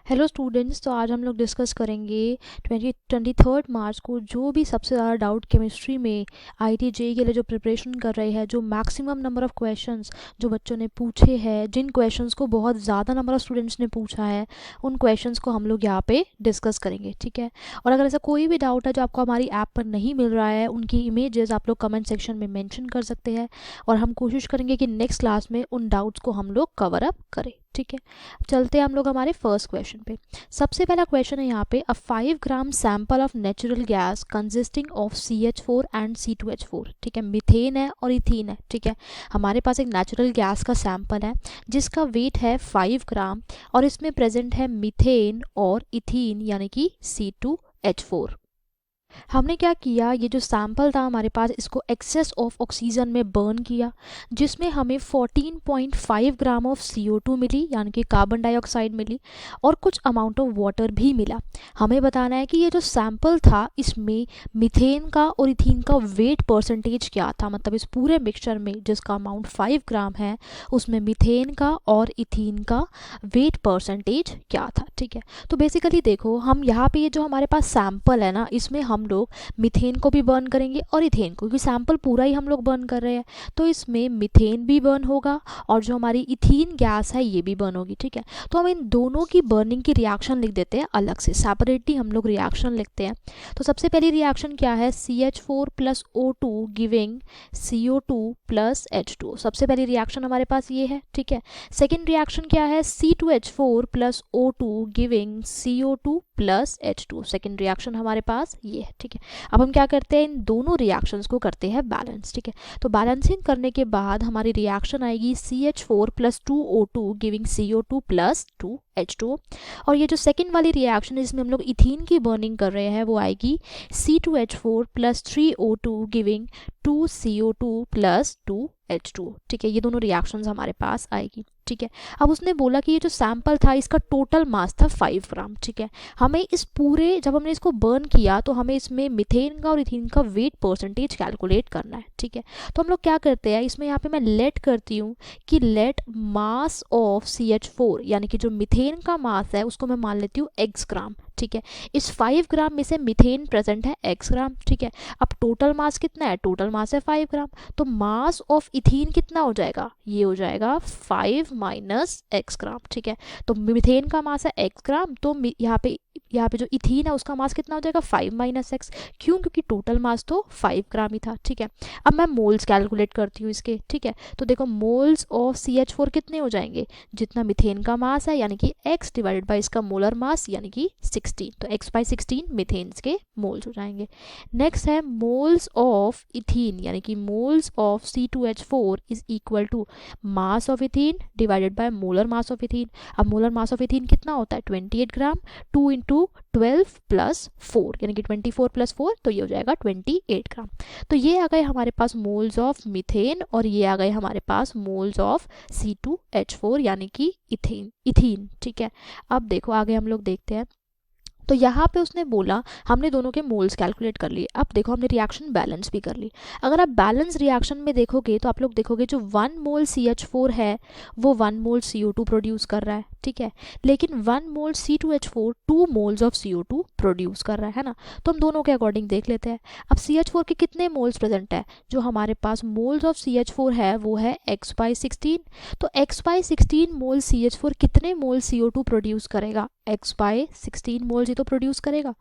Hello students, तो आज हम लोग डिस्कस करेंगे 23 मार्च को जो भी सबसे ज़्यादा डाउट केमिस्ट्री में आईटी जेई के लिए जो प्रिपरेशन कर रहे हैं, जो मैक्सिमम नंबर ऑफ़ क्वेश्चंस जो बच्चों ने पूछे हैं, जिन क्वेश्चंस को बहुत ज़्यादा नंबर ऑफ़ स्टूडेंट्स ने पूछा है, उन क्वेश्चंस को हम लोग यहाँ पे डिस्कस करेंगे, ठीक है। और अगर ऐसा कोई भी डाउट है जो आपको हमारी ऐप पर नहीं मिल रहा है, उनकी इमेजेस आप लोग कमेंट सेक्शन में मैंशन कर सकते हैं और हम कोशिश करेंगे कि नेक्स्ट क्लास में उन डाउट्स को हम लोग कवर अप करें, ठीक है। चलते हैं हम लोग हमारे फर्स्ट क्वेश्चन पे। सबसे पहला क्वेश्चन है यहाँ पे, अ 5 gram sample of natural gas consisting of CH4 and C2H4, ठीक है। मीथेन है और इथीन है, ठीक है। हमारे पास एक नेचुरल गैस का सैंपल है जिसका वेट है 5 ग्राम और इसमें प्रेजेंट है मीथेन और इथीन यानी कि C2H4। हमने क्या किया, ये जो सैंपल था हमारे पास, इसको एक्सेस ऑफ ऑक्सीजन में बर्न किया जिसमें हमें 14.5 ग्राम ऑफ CO2 मिली यानी कि कार्बन डाइऑक्साइड मिली और कुछ अमाउंट ऑफ वाटर भी मिला। हमें बताना है कि ये जो सैंपल था इसमें मीथेन का और इथीन का वेट परसेंटेज क्या था, मतलब इस पूरे मिक्सचर में जिसका अमाउंट 5 ग्राम है उसमें मीथेन का और इथीन का वेट परसेंटेज क्या था, ठीक है। तो बेसिकली देखो, हम यहाँ पे ये जो हमारे पास सैंपल है ना, इसमें हम लोग मीथेन को भी बर्न करेंगे और इथेन को, क्योंकि सैंपल पूरा ही हम लोग बर्न कर रहे हैं तो इसमें मीथेन भी बर्न होगा और जो हमारी इथीन गैस है ये भी बर्न होगी, ठीक है। तो हम इन दोनों की बर्निंग की रिएक्शन लिख देते हैं अलग से, सेपरेटली हम लोग रिएक्शन लिखते हैं। तो सबसे पहली रिएक्शन क्या है, CH4 plus O2 giving CO2 plus H2। सबसे पहली रिएक्शन हमारे पास ये है, ठीक है। सेकेंड रिएक्शन क्या है, C2H4 plus O2 giving CO2 plus H2। Second reaction हमारे पास ये है, ठीक है। अब हम क्या करते हैं, इन दोनों रिएक्शंस को करते हैं बैलेंस, ठीक है। तो बैलेंसिंग करने के बाद हमारी रिएक्शन आएगी CH4 plus 2O2 giving CO2 plus 2H2। और ये जो सेकेंड वाली रिएक्शन है जिसमें हम लोग इथीन की बर्निंग कर रहे हैं वो आएगी C2H4 plus 3O2 giving 2CO2 plus 2H2, ठीक है। ये दोनों रिएक्शंस हमारे पास आएगी, ठीक है। अब उसने बोला कि ये जो सैंपल था इसका टोटल मास था 5 ग्राम, ठीक है। हमें इस पूरे, जब हमने इसको बर्न किया तो हमें इसमें मीथेन का और इथीन का वेट परसेंटेज कैलकुलेट करना है, ठीक है। तो हम लोग क्या करते हैं, इसमें यहाँ पे मैं लेट करती हूँ कि लेट मास ऑफ CH4 यानी कि जो मीथेन का मास है उसको मैं मान लेती हूँ x ग्राम, ठीक है। इस 5 ग्राम में से मीथेन प्रेजेंट है x ग्राम, ठीक है। अब टोटल मास कितना है, टोटल मास है 5 ग्राम, तो मास ऑफ इथीन कितना हो जाएगा, ये हो जाएगा 5 माइनस x ग्राम, ठीक है। तो मीथेन का मास है x ग्राम, तो यहाँ पे जो इथीन है उसका मास कितना हो जाएगा 5 माइनस एक्स, क्यों, क्योंकि टोटल मास तो 5 ग्राम ही था, ठीक है। अब मैं मोल्स कैलकुलेट करती हूँ इसके, ठीक है। तो देखो मोल्स ऑफ CH4 कितने हो जाएंगे, जितना मीथेन का मास है यानी कि x डिवाइडेड बाय इसका मोलर मास यानी कि 16, तो x/16 मीथेन्स के मोल्स हो जाएंगे। नेक्स्ट है मोल्स ऑफ इथीन यानी कि moles of C2H4 is equal to mass of ethene divided by molar mass of ethene. अब मोलर मास ऑफ इथीन कितना होता है 28 ग्राम, 2 इंटू 12 प्लस 4 यानी कि 24 प्लस 4, तो ये हो जाएगा 28 ग्राम। तो ये आ गए हमारे पास मोल्स ऑफ मीथेन और ये आ गए हमारे पास मोल्स ऑफ C2H4 यानी कि इथीन, ठीक है। अब देखो आगे हम लोग देखते हैं। तो यहाँ पे उसने बोला हमने दोनों के मोल्स कैलकुलेट कर लिए। अब देखो हमने रिएक्शन बैलेंस भी कर ली। अगर आप बैलेंस रिएक्शन में देखोगे तो आप लोग देखोगे जो 1 मोल CH4 है वो 1 मोल CO2 प्रोड्यूस कर रहा है, ठीक है। लेकिन 1 मोल C2H4 2 moles of CO2 produce कर रहा है ना। तो हम दोनों के अकॉर्डिंग देख लेते हैं। अब CH4 के कितने मोल्स प्रेजेंट है, जो हमारे पास मोल्स ऑफ CH4 है वो है x/16। तो x/16 मोल CH4 कितने मोल CO2 प्रोड्यूस करेगा, x/16 मोल्स तो प्रोड्यूस करेगा।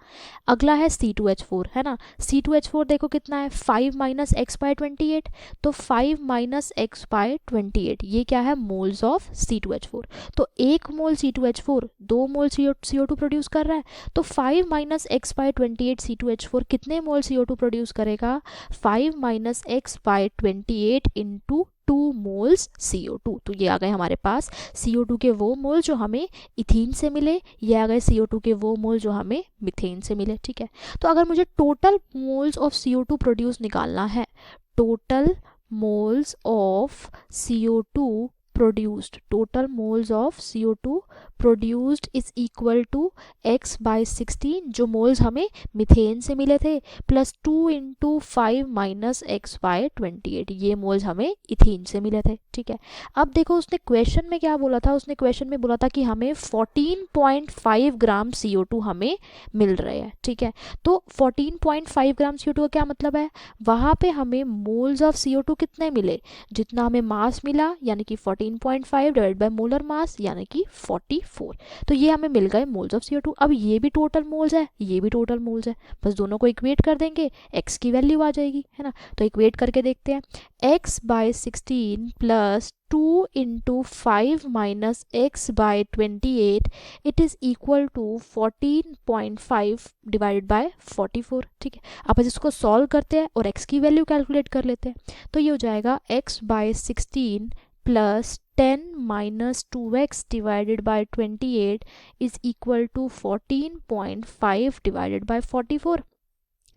अगला है C2H4, है ना। C2H4 देखो कितना है 5 माइनस x/28, तो 5 माइनस x/28 ये क्या है, मोल्स ऑफ C2H4। तो 1 मोल C2H4 2 मोल CO2 प्रोड्यूस कर रहा है, तो 5 माइनस x/28 C2H4 कितने मोल CO2 प्रोड्यूस करेगा, 5 minus x/28 into 2 moles CO2। तो ये आ गए हमारे पास CO2 के वो मोल जो हमें इथीन से मिले, ये आ गए CO2 के वो मोल जो हमें मीथेन से मिले, ठीक है। तो अगर मुझे total moles of CO2 produce निकालना है, total moles of CO2 produced, total moles of CO2 produced is equal to x by 16 जो मोल्स हमें मिथेन से मिले थे plus 2 into 5 minus x by 28 ये मोल्स हमें इथीन से मिले थे। ठीक है, अब देखो उसने क्वेश्चन में क्या बोला था, उसने क्वेश्चन में बोला था कि हमें 14.5 ग्राम CO2 हमें मिल रहे हैं। ठीक है, तो 14.5 ग्राम CO2 का क्या मतलब है, वहाँ पे हमें मोल्स ऑफ CO2 कितने मिले, जितना हमें मास मिला यानी कि 14.5 डिवाइड बाय मोलर मास यानी कि 44, तो ये हमें मिल गए मोल्स ऑफ CO2। अब ये भी टोटल मोल्स है, ये भी टोटल मोल्स है, बस दोनों को इक्वेट कर देंगे, x की वैल्यू आ जाएगी, है ना। तो इक्वेट करके देखते हैं, x by 16 plus 2 into 5 minus x by 28 it is equal to 14.5 divided by 44। ठीक है, अब इसको सॉल्व करते हैं और x की वैल्यू कैलकुलेट कर लेते हैं, तो ये हो जाएगा x by 16 plus 10 minus 2x divided by 28 is equal to 14.5 divided by 44।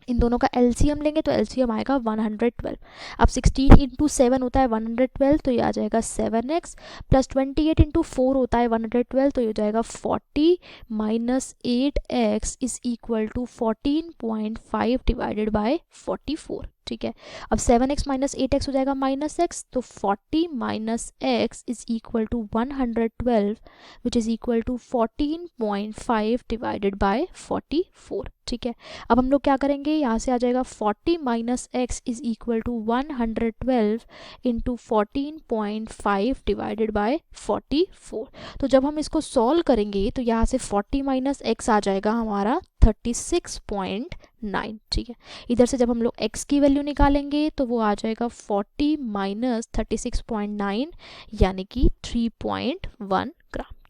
इन दोनों का एलसीएम लेंगे तो एलसीएम आएगा 112। अब 16 इंटू 7 होता है 112, तो ये आ जाएगा 7x प्लस 28 इंटू 4 होता है 112, तो ये हो जाएगा 40 minus 8x is equal to 14.5 divided by 44। ठीक है, अब 7x माइनस 8x हो जाएगा माइनस x, तो 40 minus x is equal to 112 which is equal to 14.5 divided by 44। ठीक है, अब हम लोग क्या करेंगे, यहाँ से आ जाएगा 40 minus x is equal to 112 into 14.5 divided by 44। तो जब हम इसको सॉल्व करेंगे तो यहाँ से 40 माइनस एक्स आ जाएगा हमारा 36.9। ठीक है, इधर से जब हम लोग x की वैल्यू निकालेंगे तो वो आ जाएगा 40 माइनस 36.9 यानी कि 3.1 ग्राम।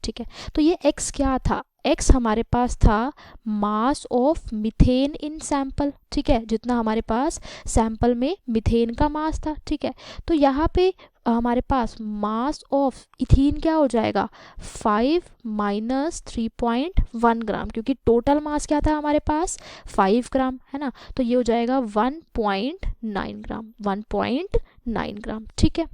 ठीक है, तो ये x क्या था, x हमारे पास था mass of methane in sample. ठीक है, जितना हमारे पास सैंपल में मिथेन का मास था। ठीक है, तो यहाँ पे हमारे पास मास ऑफ इथीन क्या हो जाएगा 5 माइनस 3.1 ग्राम, क्योंकि टोटल मास क्या था हमारे पास 5 ग्राम, है ना, तो ये हो जाएगा 1.9 ग्राम, 1.9 ग्राम। ठीक है,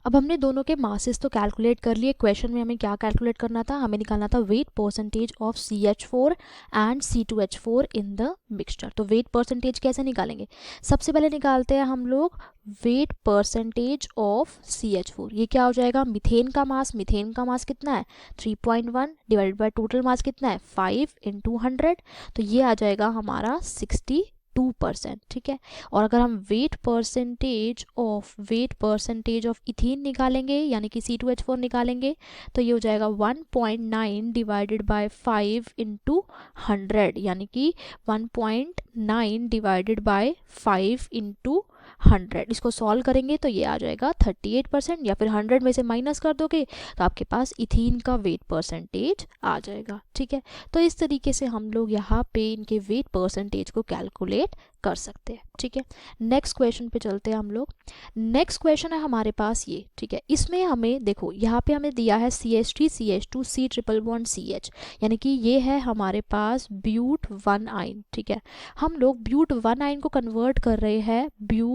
अब हमने दोनों के मासेस तो कैलकुलेट कर लिए। क्वेश्चन में हमें क्या कैलकुलेट करना था, हमें निकालना था wait percentage of CH4 and C2H4 in the mixture. तो वेट परसेंटेज कैसे निकालेंगे, सबसे पहले निकालते हैं हम लोग वेट परसेंटेज ऑफ CH4। ये क्या हो जाएगा, मिथेन का मास, मिथेन का मास कितना है 3.1 डिवाइडेड बाय टोटल मास कितना है 5 इंटू 100, तो ये आ जाएगा हमारा 62%। ठीक है, और अगर हम वेट परसेंटेज ऑफ इथीन निकालेंगे यानी कि C2H4 निकालेंगे तो ये हो जाएगा 1.9 डिवाइडेड बाय 5 इंटू 100 यानी कि 1.9 डिवाइडेड बाय 5 इंटू 100। इसको सॉल्व करेंगे तो ये आ जाएगा 38%, या फिर 100 में से माइनस कर दोगे तो आपके पास इथीन का वेट परसेंटेज आ जाएगा। ठीक है, तो इस तरीके से हम लोग यहाँ पे इनके वेट परसेंटेज को कैलकुलेट कर सकते हैं। ठीक है, नेक्स्ट क्वेश्चन पे चलते हैं हम लोग। नेक्स्ट क्वेश्चन है हमारे पास ये। ठीक है, इसमें हमें देखो यहाँ पे हमें दिया है CH3 CH2 C triple bond CH, यानी कि ये है हमारे पास ब्यूट 1 आयन। ठीक है, हम लोग ब्यूट 1 आयन को कन्वर्ट कर रहे हैं ब्यूट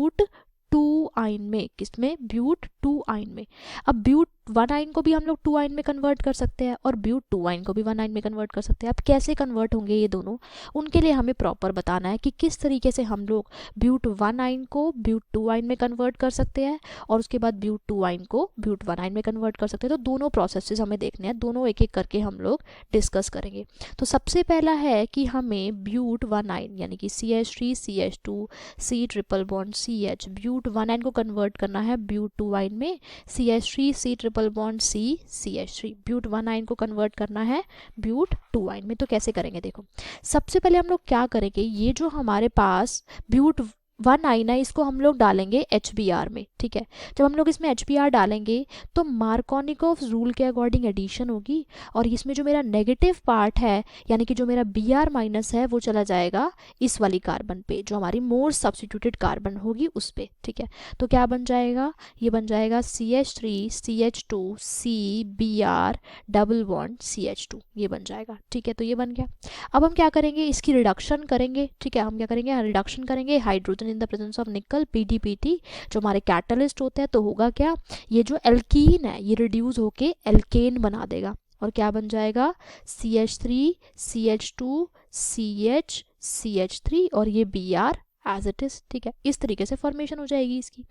2 आयन में, किसमें, ब्यूट 2 आयन में। अब ब्यूट 1 आयन को भी हम लोग 2 आयन में कन्वर्ट कर सकते हैं और ब्यूट 2 आयन को भी 1 आयन में कन्वर्ट कर सकते हैं। अब कैसे कन्वर्ट होंगे ये दोनों, उनके लिए हमें प्रॉपर बताना है कि किस तरीके से हम लोग ब्यूट 1 आयन को ब्यूट 2 आयन में कन्वर्ट कर सकते हैं और उसके बाद ब्यूट 2 आयन को ब्यूट 1 आयन में कन्वर्ट कर सकते हैं। तो दोनों प्रोसेसेस हमें देखने हैं, दोनों एक एक करके हम लोग डिस्कस करेंगे। तो सबसे पहला है कि हमें ब्यूट 1 आयन यानी कि CH3 CH2 C triple bond CH but 1 yne को कन्वर्ट करना है ब्यूट 2 आयन में, CH3 C triple bond C CH3 but 1 yne को कन्वर्ट करना है ब्यूट 2 आयन में। तो कैसे करेंगे, देखो सबसे पहले हम लोग क्या करेंगे, ये जो हमारे पास ब्यूट 1 आयन है इसको हम लोग डालेंगे HBr में। ठीक है, जब हम लोग इसमें HBr डालेंगे तो मार्कोनिकोव रूल के अकॉर्डिंग एडिशन होगी और इसमें जो मेरा नेगेटिव पार्ट है यानी कि जो मेरा Br माइनस है वो चला जाएगा इस वाली कार्बन पे, जो हमारी मोर सब्स्टिट्यूटेड कार्बन होगी उस पे। ठीक है, तो क्या बन जाएगा, ये बन जाएगा CH3 CH2 C Br double bond CH2, ये बन जाएगा। ठीक है, तो ये बन गया। अब हम क्या करेंगे, इसकी रिडक्शन करेंगे। ठीक है, हम क्या करेंगे, रिडक्शन करेंगे, hydrogen in the presence of निकल, PDPT, जो हमारे कैटलिस्ट होते हैं, तो होगा क्या, ये जो एल्कीन है ये रिड्यूस होके एल्केन बना देगा और क्या बन जाएगा, CH3 CH2 CH CH3 और ये Br एज इट इज़। ठीक है, इस तरीके से फॉर्मेशन हो जाएगी इसकी।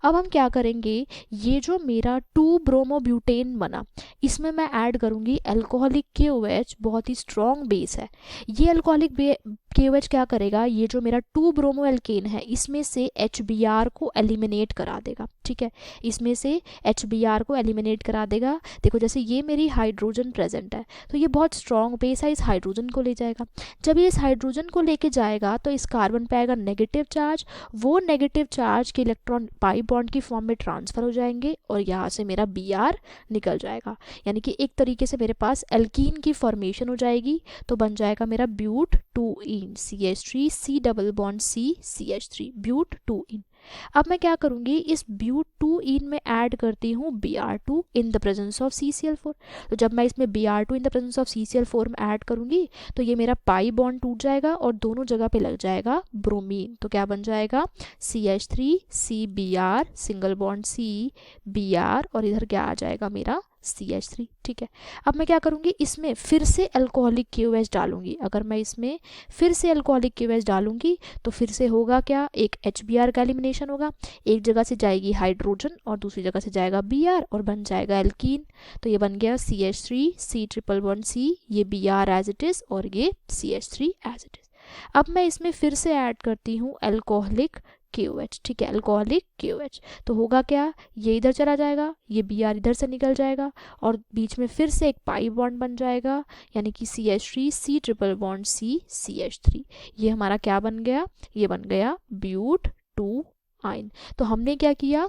अब हम क्या करेंगे, ये जो मेरा 2 ब्रोमोब्यूटेन बना, इसमें मैं ऐड करूँगी अल्कोहलिक KOH, बहुत ही स्ट्रॉन्ग बेस है। ये अल्कोहलिक KOH क्या करेगा, ये जो मेरा 2 ब्रोमो एल्केन है इसमें से HBr को एलिमिनेट करा देगा। ठीक है, इसमें से HBr को एलिमिनेट करा देगा। देखो जैसे ये मेरी हाइड्रोजन प्रेजेंट है, तो ये बहुत स्ट्रॉन्ग बेस है, इस हाइड्रोजन को ले जाएगा। जब ये इस हाइड्रोजन को लेके जाएगा तो इस कार्बन पे आएगा नेगेटिव चार्ज, वो नेगेटिव चार्ज के इलेक्ट्रॉन पाई बॉन्ड की फॉर्म में ट्रांसफर हो जाएंगे और यहाँ से मेरा Br निकल जाएगा। यानी कि एक तरीके से मेरे पास एल्कीन की फॉर्मेशन हो जाएगी, तो बन जाएगा मेरा ब्यूट 2इन CH3 C double bond C CH3 but 2इन। अब मैं क्या करूँगी, इस ब्यूट 2इन में ऐड करती हूँ Br2 in the presence of CCl4। तो जब मैं इसमें Br2 in the presence of CCl4 में ऐड करूँगी तो ये मेरा पाई बॉन्ड टूट जाएगा और दोनों जगह पे लग जाएगा ब्रोमीन। तो क्या बन जाएगा, CH3 CBr single bond C Br और इधर क्या आ जाएगा मेरा CH3। ठीक है, अब मैं क्या करूँगी, इसमें फिर से अल्कोहलिक KOH डालूंगी। अगर मैं इसमें फिर से अल्कोहलिक KOH डालूंगी तो फिर से होगा क्या, एक HBr का एलिमिनेशन होगा, एक जगह से जाएगी हाइड्रोजन और दूसरी जगह से जाएगा Br और बन जाएगा एल्कीन। तो ये बन गया CH3 C triple bond C, ये Br एज इट इज़ और ये CH3 एज इट इज़। अब मैं इसमें फिर से ऐड करती हूँ अल्कोहलिक KOH। ठीक है, अल्कोहलिक KOH, तो होगा क्या, ये इधर चला जाएगा, ये Br इधर से निकल जाएगा और बीच में फिर से एक पाई बॉन्ड बन जाएगा, यानी कि CH3 C triple bond C CH3। ये हमारा क्या बन गया, ये बन गया ब्यूट 2 आइन। तो हमने क्या किया,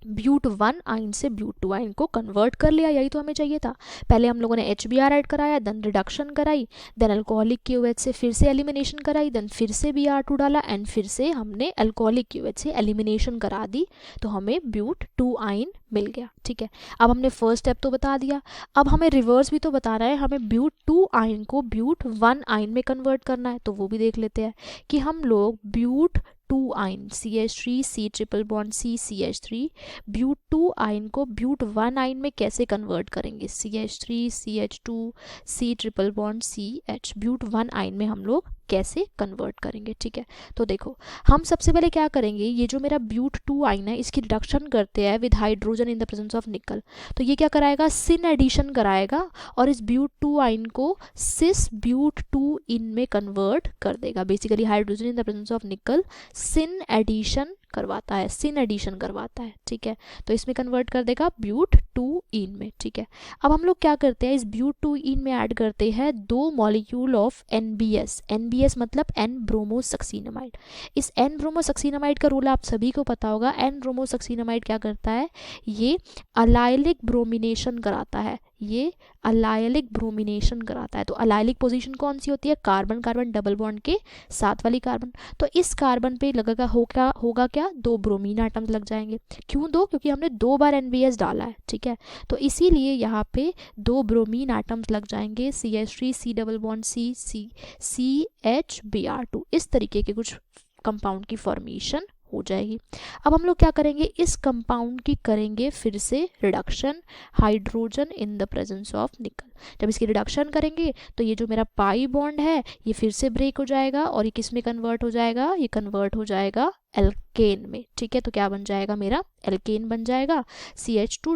ब्यूट 1 आइन से ब्यूट 2 आइन को कन्वर्ट कर लिया, यही तो हमें चाहिए था। पहले हम लोगों ने HBr ऐड कराया, देन रिडक्शन कराई, देन अल्कोहलिक KOH से फिर से एलिमिनेशन कराई, देन फिर से Br2 डाला एंड फिर से हमने अल्कोहलिक KOH से एलिमिनेशन करा दी, तो हमें ब्यूट 2 आइन मिल गया। ठीक है, अब हमने फर्स्ट स्टेप तो बता दिया, अब हमें रिवर्स भी तो बताना है, हमें ब्यूट 2 आइन को ब्यूट 1 आइन में कन्वर्ट करना है। तो वो भी देख लेते हैं कि हम लोग ब्यूट 2 yne CH3 C triple bond C CH3 but 2 yne को ब्यूट 1 आइन में कैसे कन्वर्ट करेंगे, CH3 CH2 C triple bond CH but 1 yne में हम लोग कैसे कन्वर्ट करेंगे। ठीक है, तो देखो हम सबसे पहले क्या करेंगे, ये जो मेरा ब्यूट 2 आइन है इसकी रिडक्शन करते हैं with hydrogen in the presence of निकल। तो ये क्या कराएगा, सिन एडिशन कराएगा और इस ब्यूट 2 आइन को सिस ब्यूट 2 इन में कन्वर्ट कर देगा। Basically hydrogen in the presence of nickel syn addition करवाता है, सिन एडिशन करवाता है। ठीक है, तो इसमें कन्वर्ट कर देगा ब्यूट 2 इन में। ठीक है, अब हम लोग क्या करते हैं, इस ब्यूट 2 इन में ऐड करते हैं 2 मॉलिक्यूल ऑफ NBS। NBS मतलब N ब्रोमोसक्सीनामाइड। इस N ब्रोमोसक्सीनामाइड का रूल आप सभी को पता होगा। N ब्रोमोसक्सीनामाइड क्या करता है, ये अलाइलिक ब्रोमिनेशन कराता है, ये अलाइलिक ब्रोमिनेशन कराता है। तो अलाइलिक पोजीशन कौन सी होती है, कार्बन कार्बन डबल बॉन्ड के साथ वाली कार्बन। तो इस कार्बन पे लगेगा होगा क्या, 2 ब्रोमीन आइटम्स लग जाएंगे। क्यों 2, क्योंकि हमने 2 बार NBS डाला है। ठीक है, तो इसीलिए यहाँ पे 2 ब्रोमीन आइटम्स लग जाएंगे, CH3 C double bond C CH Br2। इस तरीके के कुछ कंपाउंड की फॉर्मेशन हो जाएगी। अब हम लोग क्या करेंगे, इस कंपाउंड की करेंगे फिर से reduction, hydrogen in the presence of निकल। जब इसकी रिडक्शन करेंगे तो ये जो मेरा पाई बॉन्ड है ये फिर से ब्रेक हो जाएगा और ये किस में कन्वर्ट हो जाएगा, ये कन्वर्ट हो जाएगा एल्केन में। ठीक है, तो क्या बन जाएगा, मेरा एल्केन बन जाएगा, CH2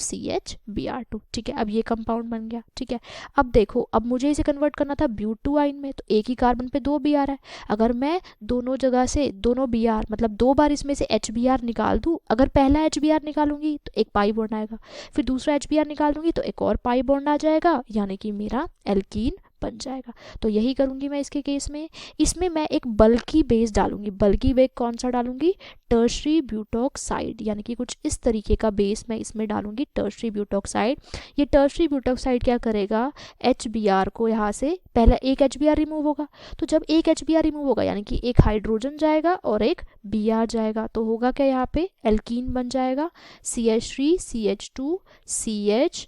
CH Br2। ठीक है, अब ये कंपाउंड बन गया। ठीक है, अब देखो, अब मुझे इसे कन्वर्ट करना था ब्यूट 2 आइन में, तो एक ही कार्बन पे 2 Br है। अगर मैं दोनों जगह से दोनों Br मतलब 2 बार इसमें से HBr निकाल दूँ, अगर पहला HBr निकालूंगी तो एक पाई बॉन्ड आएगा, फिर दूसरा HBr निकाल दूंगी तो एक और पाई बॉन्ड आ जाएगा, यानी कि मेरा एल्कीन बन जाएगा। तो यही करूंगी मैं इसके केस में। इसमें मैं एक बल्की बेस डालूंगी। बल्की बेस कौन सा डालूंगी, टर्शरी ब्यूटॉक्साइड, यानी कि कुछ इस तरीके का बेस मैं इसमें डालूंगी, टर्शरी ब्यूटॉक्साइड। ये टर्शरी ब्यूटॉक्साइड क्या करेगा, HBr को यहाँ से पहला एक HBr रिमूव होगा, तो जब एक HBr रिमूव होगा यानी कि एक हाइड्रोजन जाएगा और एक Br जाएगा, तो होगा क्या, यहाँ पे एल्कीन बन जाएगा, CH3 CH2 CH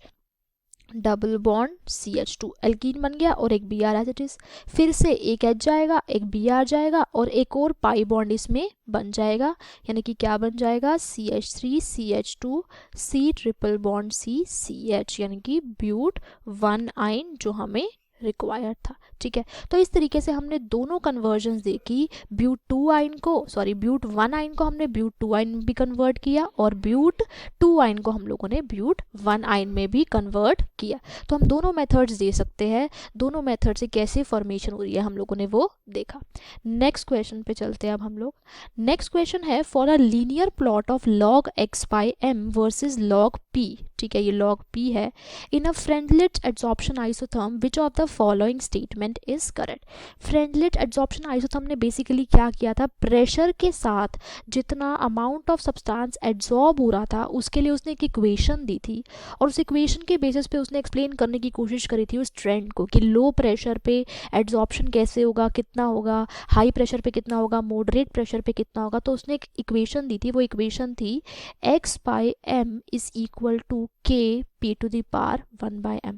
double bond CH2 alkene बन गया और एक Br एज इट इज। फिर से एक H जाएगा, एक Br जाएगा और एक और पाई बॉन्ड इसमें बन जाएगा, यानी कि क्या बन जाएगा CH3 CH2 C triple bond C CH, यानी कि ब्यूट 1 आइन जो हमें रिक्वायर्ड था। ठीक है, तो इस तरीके से हमने दोनों कन्वर्जन्स देखी। ब्यूट 2 आइन को ब्यूट 1 आइन को हमने ब्यूट 2 आइन में भी कन्वर्ट किया और ब्यूट 2 आइन को हम लोगों ने ब्यूट 1 आइन में भी कन्वर्ट किया। तो हम दोनों मेथड्स दे सकते हैं, दोनों मेथड से कैसे फॉर्मेशन हो रही है हम लोगों ने वो देखा। नेक्स्ट क्वेश्चन पे चलते हैं अब हम लोग। नेक्स्ट क्वेश्चन है for a linear plot of log x by m versus log p। ठीक है, ये log p है। In a Freundlich adsorption isotherm which of the following statement is correct. Freundlich adsorption isotherm ने basically क्या किया था, pressure के साथ जितना अमाउंट ऑफ सब्सटेंस एड्सॉर्ब हो रहा था उसके लिए उसने एक इक्वेशन दी थी और उस इक्वेशन के बेसिस पे उसने एक्सप्लेन करने की कोशिश करी थी उस ट्रेंड को कि लो प्रेशर पे एड्सॉर्प्शन कैसे होगा, कितना होगा, हाई प्रेशर पे कितना होगा, मॉडरेट प्रेशर पे कितना होगा। तो उसने एक इक्वेशन दी थी, वो इक्वेशन थी x by m is equal to k p to the power 1 by m।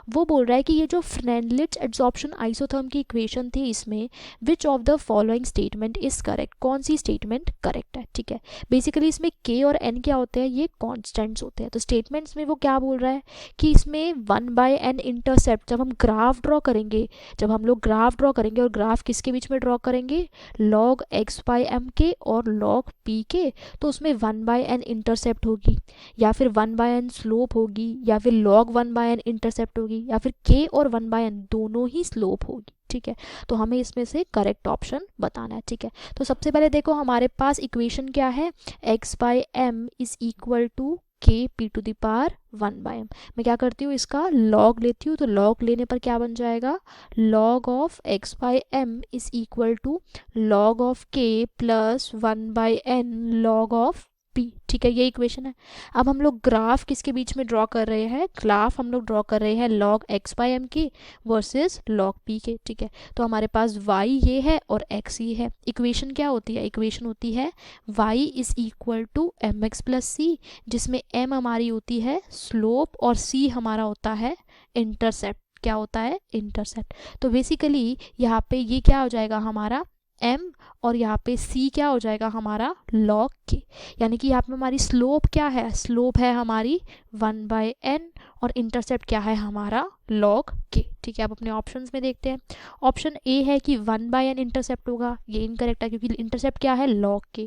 वो बोल रहा है कि ये जो फ्रेंडलिट एड्सॉर्प्शन आइसोथर्म की इक्वेशन थी इसमें विच of the following statement is correct, कौन सी स्टेटमेंट करेक्ट है। ठीक है, बेसिकली इसमें k और n क्या होते हैं, ये कॉन्स्टेंट्स होते हैं। तो स्टेटमेंट्स में वो क्या बोल रहा है कि इसमें 1 by n इंटरसेप्ट, जब हम ग्राफ ड्रॉ करेंगे, जब हम लोग ग्राफ ड्रॉ करेंगे और ग्राफ किसके बीच में ड्रॉ करेंगे, log x by m के और log p के, तो उसमें 1 by n इंटरसेप्ट होगी या फिर 1 by n स्लोप होगी या फिर log 1 by n इंटरसेप्ट होगी या फिर k और 1 by n दोनों ही स्लोप होगी। ठीक है, तो हमें इसमें से करेक्ट ऑप्शन बताना है। ठीक है, तो सबसे पहले देखो हमारे पास इक्वेशन क्या है, x by m is equal to k p to the power 1 by m। मैं क्या करती हूँ, इसका log लेती हूँ, तो log लेने पर क्या बन जाएगा, log of x by m is equal to log of k plus 1 by n log of p। ठीक है, ये इक्वेशन है। अब हम लोग ग्राफ किसके बीच में ड्रॉ कर रहे हैं, ग्राफ हम लोग ड्रॉ कर रहे हैं log x by m की वर्सेस log p के। ठीक है, तो हमारे पास y ये है और x ये है। इक्वेशन क्या होती है, इक्वेशन होती है y is equal to m x plus c, जिसमें m हमारी होती है स्लोप और c हमारा होता है इंटरसेप्ट। क्या होता है, इंटरसेप्ट। तो बेसिकली यहाँ पे ये क्या हो जाएगा हमारा m और यहाँ पे c क्या हो जाएगा हमारा log k, यानी कि यहाँ पे हमारी स्लोप क्या है, स्लोप है हमारी 1 by n और इंटरसेप्ट क्या है हमारा log k। ठीक है, अब अपने ऑप्शंस में देखते हैं। ऑप्शन ए है कि 1 by n इंटरसेप्ट होगा, ये इनकरेक्ट है क्योंकि इंटरसेप्ट क्या है log k।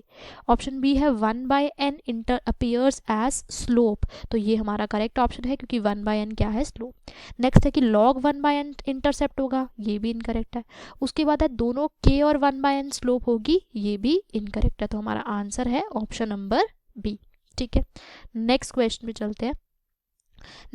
ऑप्शन बी है 1 by n inter appears as slope, तो ये हमारा करेक्ट ऑप्शन है क्योंकि 1 by n क्या है स्लोप। नेक्स्ट है कि log 1 by n इंटरसेप्ट होगा, ये भी इनकरेक्ट है। उसके बाद है दोनों k और 1 by n स्लोप होगी, ये भी इनकरेक्ट है। तो हमारा आंसर है ऑप्शन नंबर बी। ठीक है, नेक्स्ट क्वेश्चन पे चलते हैं।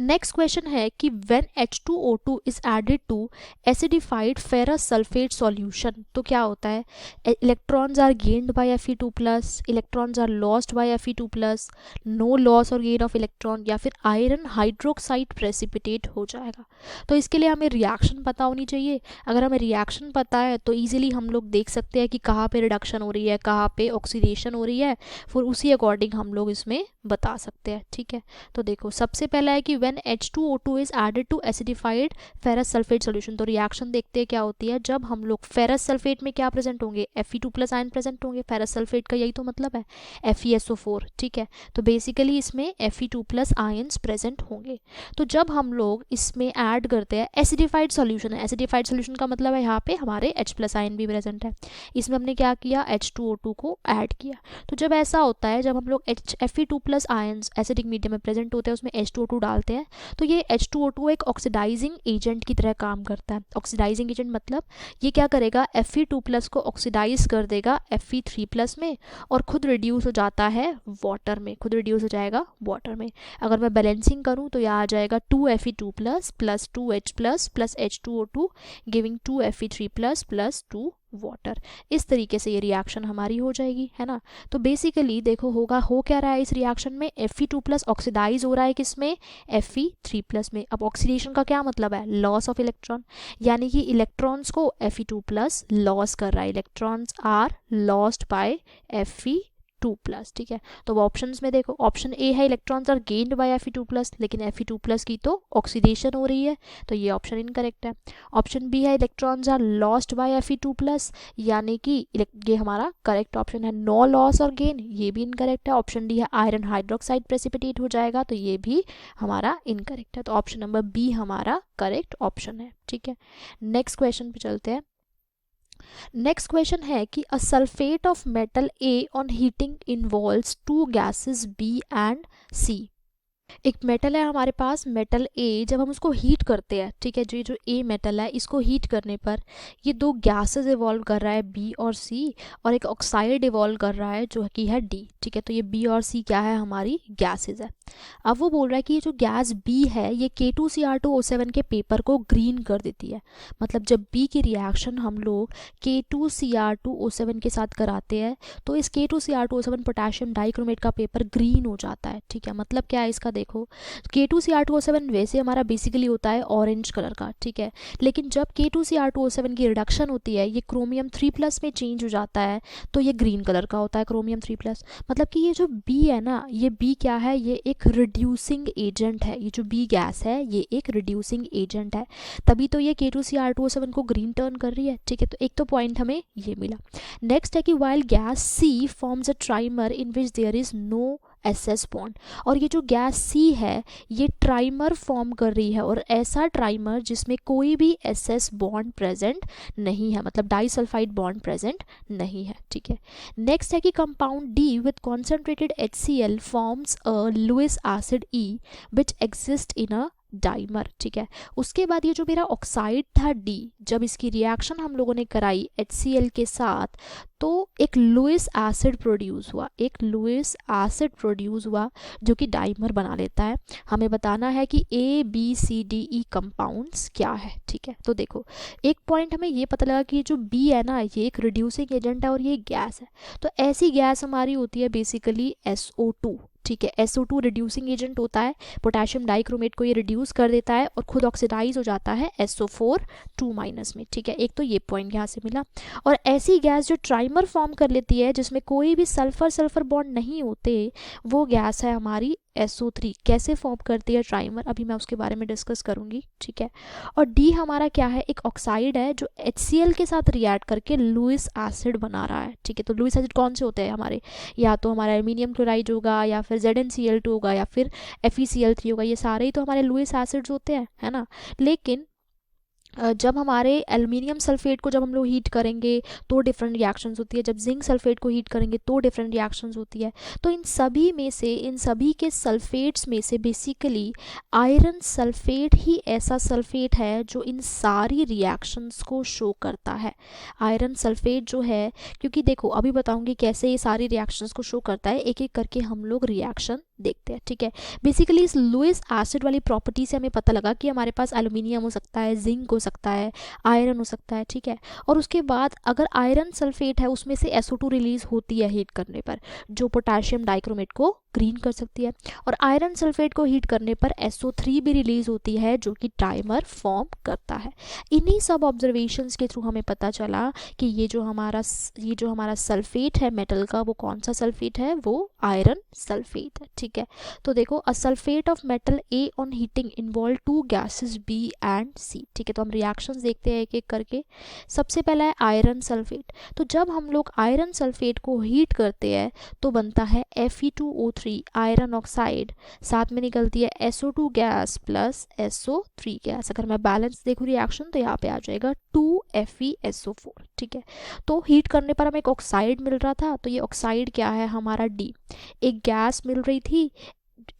नेक्स्ट क्वेश्चन है कि when H2O2 is added to acidified ferrous sulphate solution, तो क्या होता है, electrons are gained by Fe2+, electrons are lost by Fe2+, no loss और गेन ऑफ इलेक्ट्रॉन, या फिर आयरन हाइड्रोक्साइड प्रेसिपिटेट हो जाएगा। तो इसके लिए हमें रिएक्शन पता होनी चाहिए। अगर हमें रिएक्शन पता है तो ईजिली हम लोग देख सकते हैं कि कहाँ पे रिडक्शन हो रही है, कहाँ पे ऑक्सीडेशन हो रही है, फिर उसी अकॉर्डिंग हम लोग इसमें बता सकते हैं। ठीक है, तो देखो सबसे पहला है कि when H2O2 is added to acidified ferrous sulphate solution, तो रिएक्शन देखते हैं क्या होती है जब हम लोग फेरस सल्फेट में क्या प्रेजेंट होंगे, Fe2+ आयन प्रेजेंट होंगे। फेरस सल्फेट का यही तो मतलब है, FeSO4। ठीक है, तो बेसिकली इसमें Fe2+ आयन्स प्रेजेंट होंगे। तो जब हम लोग इसमें ऐड करते हैं, एसिडिफाइड सॉल्यूशन है, एसिडिफाइड सॉल्यूशन का मतलब है यहाँ पे हमारे H+ आयन भी प्रेजेंट है। इसमें हमने क्या किया, H2O2 को ऐड किया। तो जब ऐसा होता है, जब हम लोग Fe2+ आयन्स एसिडिक मीडियम में प्रेजेंट होते हैं उसमें H2O2 डालते हैं, तो ये H2O2 एक ऑक्सीडाइजिंग एजेंट की तरह काम करता है। ऑक्सीडाइजिंग एजेंट मतलब ये क्या करेगा, Fe2+ को ऑक्सीडाइज कर देगा Fe3+ में और खुद रिड्यूस हो जाता है वाटर में, खुद रिड्यूस हो जाएगा वाटर में। अगर मैं बैलेंसिंग करूँ तो यहाँ आ जाएगा 2Fe2+ plus 2H plus H2O2 giving 2Fe3+ plus 2 water. इस तरीके से ये रिएक्शन हमारी हो जाएगी, है ना। तो बेसिकली देखो होगा, हो क्या रहा है इस रिएक्शन में, Fe2+ ऑक्सीडाइज हो रहा है किसमें, Fe3+ में। अब ऑक्सीडेशन का क्या मतलब है, लॉस ऑफ इलेक्ट्रॉन, यानी कि इलेक्ट्रॉन्स को Fe2+ लॉस कर रहा है, electrons are lost by Fe2। Fe2+, ठीक है। तो वो ऑप्शंस में देखो, ऑप्शन ए है electrons are gained by Fe2+, लेकिन Fe2+ की तो ऑक्सीडेशन हो रही है, तो ये ऑप्शन इनकरेक्ट है। ऑप्शन बी है electrons are lost by Fe2+, यानी कि ये हमारा करेक्ट ऑप्शन है। नो लॉस और गेन, ये भी इनकरेक्ट है। ऑप्शन डी है आयरन हाइड्रोक्साइड प्रेसिपिटेट हो जाएगा, तो ये भी हमारा इनकरेक्ट है। तो ऑप्शन नंबर बी हमारा करेक्ट ऑप्शन है, ठीक है। नेक्स्ट क्वेश्चन पे चलते हैं। नेक्स्ट क्वेश्चन है कि a sulphate of metal A on heating involves two gases B and C. एक मेटल है हमारे पास, मेटल ए, जब हम उसको हीट करते हैं, ठीक है, जो ए मेटल है इसको हीट करने पर ये दो गैसेस इवॉल्व कर रहा है, बी और सी, और एक ऑक्साइड इवॉल्व कर रहा है जो कि है डी, ठीक है। तो ये बी और सी क्या है, हमारी गैसेस है। अब वो बोल रहा है कि ये जो गैस बी है ये K2Cr2O7 के पेपर को ग्रीन कर देती है। मतलब जब बी की रिएक्शन हम लोग K2Cr2O7 के साथ कराते हैं तो इस K2Cr2O7 पोटेशियम डाइक्रोमेट का पेपर ग्रीन हो जाता है, ठीक है। मतलब क्या है इसका, देखो K2Cr2O7 वैसे हमारा बेसिकली होता है ऑरेंज कलर का, ठीक है, लेकिन जब K2Cr2O7 की रिडक्शन होती है ये क्रोमियम 3+ में चेंज हो जाता है तो ये ग्रीन कलर का होता है, क्रोमियम 3+। मतलब कि ये जो बी है ना, ये बी क्या है, ये एक रिड्यूसिंग एजेंट है। ये जो बी गैस है ये एक रिड्यूसिंग एजेंट है, तभी तो ये K2Cr2O7 को ग्रीन टर्न कर रही है, ठीक है। तो एक तो पॉइंट हमें ये मिला। नेक्स्ट है कि while gas C forms a trimer in which there is no SS bond, और ये जो गैस सी है ये ट्राइमर फॉर्म कर रही है, और ऐसा ट्राइमर जिसमें कोई भी SS बॉन्ड प्रेजेंट नहीं है, मतलब डाइसल्फाइड बॉन्ड प्रेजेंट नहीं है, ठीक है। नेक्स्ट है कि compound D with concentrated HCl forms a Lewis acid E which exist in a dimer, ठीक है। उसके बाद ये जो मेरा ऑक्साइड था डी, जब इसकी रिएक्शन हम लोगों ने कराई HCl के साथ तो एक लुइस एसिड प्रोड्यूस हुआ, एक लुइस एसिड प्रोड्यूस हुआ जो कि डाइमर बना लेता है। हमें बताना है कि ABCDE कंपाउंड्स क्या है, ठीक है। तो देखो एक पॉइंट हमें ये पता लगा कि ये जो बी है ना ये एक रिड्यूसिंग एजेंट है और ये गैस है। तो ऐसी गैस हमारी होती है बेसिकली SO2, ठीक है। SO2 रिड्यूसिंग एजेंट होता है, पोटेशियम डाइक्रोमेट को ये रिड्यूस कर देता है और खुद ऑक्सीडाइज हो जाता है SO4 2- में, ठीक है। एक तो ये पॉइंट यहाँ से मिला। और ऐसी गैस जो ट्राइमर फॉर्म कर लेती है जिसमें कोई भी सल्फर सल्फर बॉन्ड नहीं होते, वो गैस है हमारी SO3। कैसे फॉर्म करती है ट्राइमर, अभी मैं उसके बारे में डिस्कस करूंगी, ठीक है। और डी हमारा क्या है, एक ऑक्साइड है जो HCl के साथ रिएक्ट करके लुइस एसिड बना रहा है, ठीक है। तो लुइस एसिड कौन से होते हैं हमारे, या तो हमारा एल्यूमिनियम क्लोराइड होगा, या फिर ZnCl2 होगा, या फिर FeCl3 होगा, ये सारे ही तो हमारे लुइस एसिड्स होते हैं, है ना। लेकिन जब हमारे एल्युमिनियम सल्फेट को जब हम लोग हीट करेंगे तो डिफरेंट रिएक्शंस होती है, जब जिंक सल्फेट को हीट करेंगे तो डिफरेंट रिएक्शंस होती है। तो इन सभी में से, इन सभी के सल्फेट्स में से बेसिकली आयरन सल्फेट ही ऐसा सल्फेट है जो इन सारी रिएक्शंस को शो करता है। आयरन सल्फेट जो है, क्योंकि देखो अभी बताऊंगी कैसे ये सारी रिएक्शंस को शो करता है, एक एक करके हम लोग रिएक्शन देखते हैं, ठीक है। बेसिकली इस लुइस एसिड वाली प्रॉपर्टी से हमें पता लगा कि हमारे पास एल्युमिनियम हो सकता है, जिंक हो सकता है, आयरन हो सकता है, ठीक है। और उसके बाद अगर आयरन सल्फेट है उसमें से SO2 रिलीज होती है हीट करने पर, जो पोटेशियम डाइक्रोमेट को ग्रीन कर सकती है, और आयरन सल्फेट को हीट करने पर SO3 भी रिलीज होती है जो कि ट्राइमर फॉर्म करता है। इन्हीं सब ऑब्जर्वेशंस के थ्रू हमें पता चला कि ये जो हमारा सल्फेट है मेटल का, वो कौन सा सल्फेट है, वो आयरन सल्फेट है, ठीक है। तो देखो a sulphate of metal A on heating involve two gases B and C, ठीक है। तो हम रिएक्शंस देखते हैं एक एक करके। सबसे पहला है आयरन सल्फेट। तो जब हम लोग आयरन सल्फेट को हीट करते हैं तो बनता है Fe2O3 आयरन ऑक्साइड, साथ में निकलती है SO2 gas plus SO3 gas. अगर मैं बैलेंस देखूँ रिएक्शन तो यहाँ पे आ जाएगा 2FeSO4, ठीक है। तो हीट करने पर हमें एक ऑक्साइड मिल रहा था, तो ये ऑक्साइड क्या है हमारा डी। एक गैस मिल रही थी,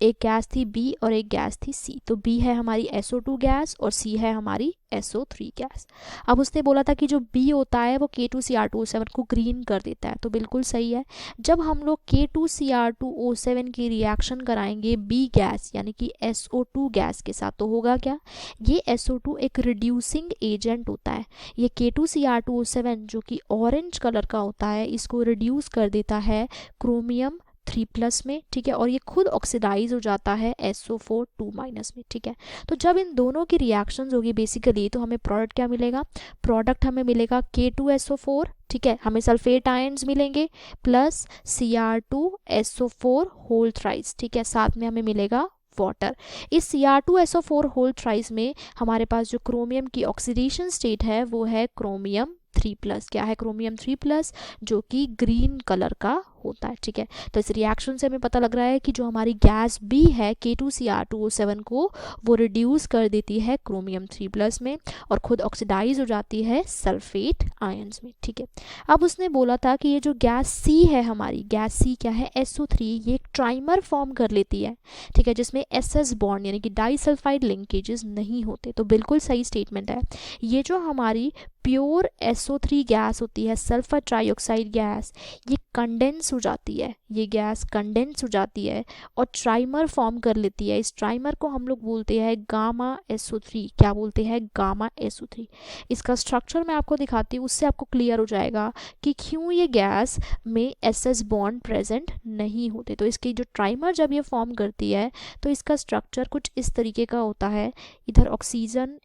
एक गैस थी बी और एक गैस थी सी, तो बी है हमारी SO2 गैस और सी है हमारी SO3 गैस। अब उसने बोला था कि जो बी होता है वो K2Cr2O7 को ग्रीन कर देता है, तो बिल्कुल सही है। जब हम लोग K2Cr2O7 की रिएक्शन कराएंगे बी गैस यानी कि SO2 गैस के साथ, तो होगा क्या, ये SO2 एक रिड्यूसिंग एजेंट होता है। ये K2Cr2O7 जो कि ऑरेंज कलर का होता है इसको रिड्यूस कर देता है क्रोमियम 3+ में, ठीक है, और ये खुद ऑक्सीडाइज हो जाता है SO4 2- में, ठीक है। तो जब इन दोनों की रिएक्शंस होगी बेसिकली, तो हमें प्रोडक्ट क्या मिलेगा, प्रोडक्ट हमें मिलेगा K2SO4, ठीक है, हमें सल्फेट आयंस मिलेंगे प्लस Cr2SO4 होल थ्राइस, ठीक है, साथ में हमें मिलेगा वाटर। इस Cr2SO4 होल थ्राइस में हमारे पास जो क्रोमियम की ऑक्सीडेशन स्टेट है वो है क्रोमियम 3+। क्या है, क्रोमियम 3+, जो कि ग्रीन कलर का होता है, ठीक है। तो इस रिएक्शन से हमें पता लग रहा है कि जो हमारी गैस बी है K2Cr2O7 को वो रिड्यूस कर देती है क्रोमियम 3+ में और खुद ऑक्सीडाइज हो जाती है सल्फेट आयंस में, ठीक है। अब उसने बोला था कि ये जो गैस सी है हमारी, गैस सी क्या है, SO3, ये एक ट्राइमर फॉर्म कर लेती है, ठीक है, जिसमें SS बॉन्ड यानी कि डाइसल्फाइड लिंकेजेस नहीं होते। तो बिल्कुल सही स्टेटमेंट है। ये जो हमारी प्योर SO3 गैस होती है, सल्फर ट्राइऑक्साइड गैस, ये कंडेंस हो जाती है, ये गैस कंडेंस हो जाती है और ट्राइमर फॉर्म कर लेती है। इस ट्राइमर को हम लोग बोलते हैं गामा SO3। क्या बोलते हैं, गामा SO3। इसका स्ट्रक्चर मैं आपको दिखाती हूँ, उससे आपको क्लियर हो जाएगा कि क्यों ये गैस में SS बॉन्ड प्रेजेंट नहीं होते। तो इसकी जो ट्राइमर जब ये फॉर्म करती है तो इसका स्ट्रक्चर कुछ इस तरीके का होता है, इधर ऑक्सीजन,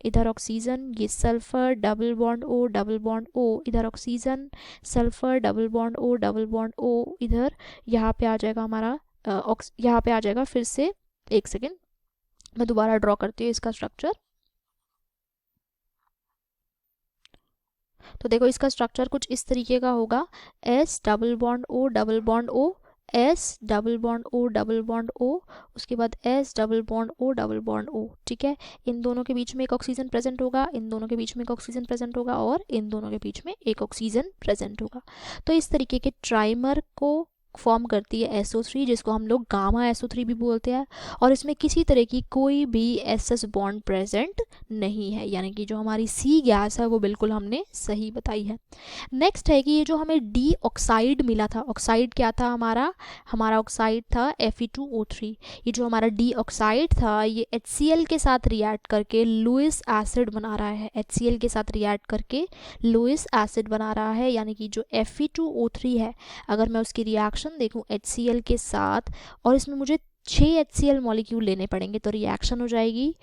ये sulphur, double bond O, double bond O, इधर oxygen, sulphur, double bond O, double bond O, इधर यहाँ पे आ जाएगा हमारा यहाँ पे आ जाएगा, फिर से एक सेकेंड मैं दोबारा ड्रॉ करती हूँ इसका स्ट्रक्चर। तो देखो इसका स्ट्रक्चर कुछ इस तरीके का होगा, S double bond O, double bond O, S double bond O, double bond O, उसके बाद S double bond O, double bond O, ठीक है। इन दोनों के बीच में एक ऑक्सीजन प्रेजेंट होगा, इन दोनों के बीच में एक ऑक्सीजन प्रेजेंट होगा और इन दोनों के बीच में एक ऑक्सीजन प्रेजेंट होगा। तो इस तरीके के ट्राइमर को फॉर्म करती है SO3, जिसको हम लोग गामा SO3 भी बोलते हैं, और इसमें किसी तरह की कोई भी SS बॉन्ड प्रेजेंट नहीं है, यानी कि जो हमारी सी गैस है वो बिल्कुल हमने सही बताई है। नेक्स्ट है कि ये जो हमें डी ऑक्साइड मिला था, ऑक्साइड क्या था हमारा ऑक्साइड था Fe2O3। ये जो हमारा डी ऑक्साइड था ये HCl के साथ रिएक्ट करके लुईस एसिड बना रहा है, HCl के साथ रिएक्ट करके लुईस एसिड बना रहा है, यानी कि जो Fe2O3 है, अगर मैं उसकी रिएक्शन देखूं HCl के साथ और इसमें मुझे 6 HCl मॉलिक्यूल लेने पड़ेंगे, तो रिएक्शन हो जाएगी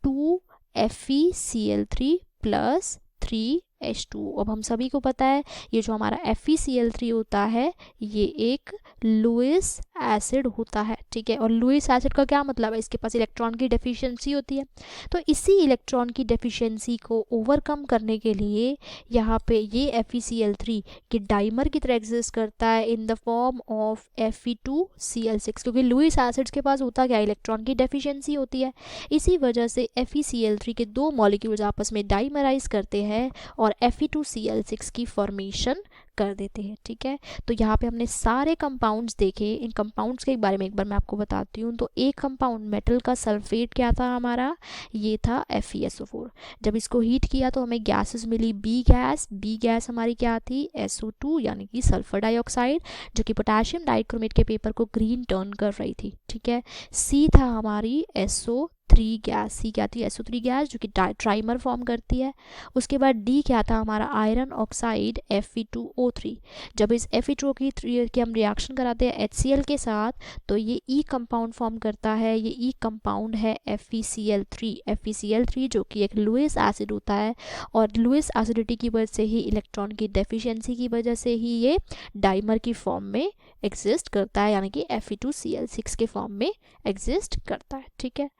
2 FeCl3 प्लस 3H2। अब हम सभी को पता है ये जो हमारा FeCl3 होता है ये एक लुईस एसिड होता है, ठीक है। और लुईस एसिड का क्या मतलब है, इसके पास इलेक्ट्रॉन की डेफिशिएंसी होती है। तो इसी इलेक्ट्रॉन की डेफिशिएंसी को ओवरकम करने के लिए यहाँ पे ये FeCl3 के डाइमर की तरह एग्जिस्ट करता है in the form of Fe2Cl6, क्योंकि लुईस एसिड्स के पास होता क्या, इलेक्ट्रॉन की डेफिशिएंसी होती है। इसी वजह से FeCl3 के दो मॉलिक्यूल्स आपस में डाइमराइज करते हैं और Fe2Cl6 की फॉर्मेशन कर देते हैं, ठीक है। तो यहाँ पे हमने सारे कंपाउंड्स देखे। इन कंपाउंड्स के बारे में एक बार मैं आपको बताती हूँ। तो एक कंपाउंड मेटल का सल्फेट क्या था हमारा, ये था FeSO4। जब इसको हीट किया तो हमें गैसेस मिली बी गैस हमारी क्या थी, SO2 यानी कि सल्फर डाइऑक्साइड, जो कि पोटेशियम डाइक्रोमेट के पेपर को ग्रीन टर्न कर रही थी, ठीक है। सी था हमारी SO3 गैस, सी क्या थी, SO3 गैस, जो कि ट्राइमर फॉर्म करती है। उसके बाद डी क्या था हमारा, आयरन ऑक्साइड Fe2O3। जब इस Fe2O3 की हम रिएक्शन कराते हैं HCl के साथ तो ये ई कंपाउंड फॉर्म करता है, ये ई कंपाउंड है FeCl3 जो कि एक लुईस एसिड होता है, और लुईस एसिडिटी की वजह से ही, इलेक्ट्रॉन की डेफिशिएंसी की वजह से ही ये डाइमर की फॉर्म में एग्जिस्ट करता है, यानी कि Fe2Cl6 के फॉर्म में एग्जिस्ट करता है, ठीक है।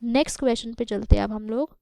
नेक्स्ट क्वेश्चन पे चलते हैं अब हम लोग।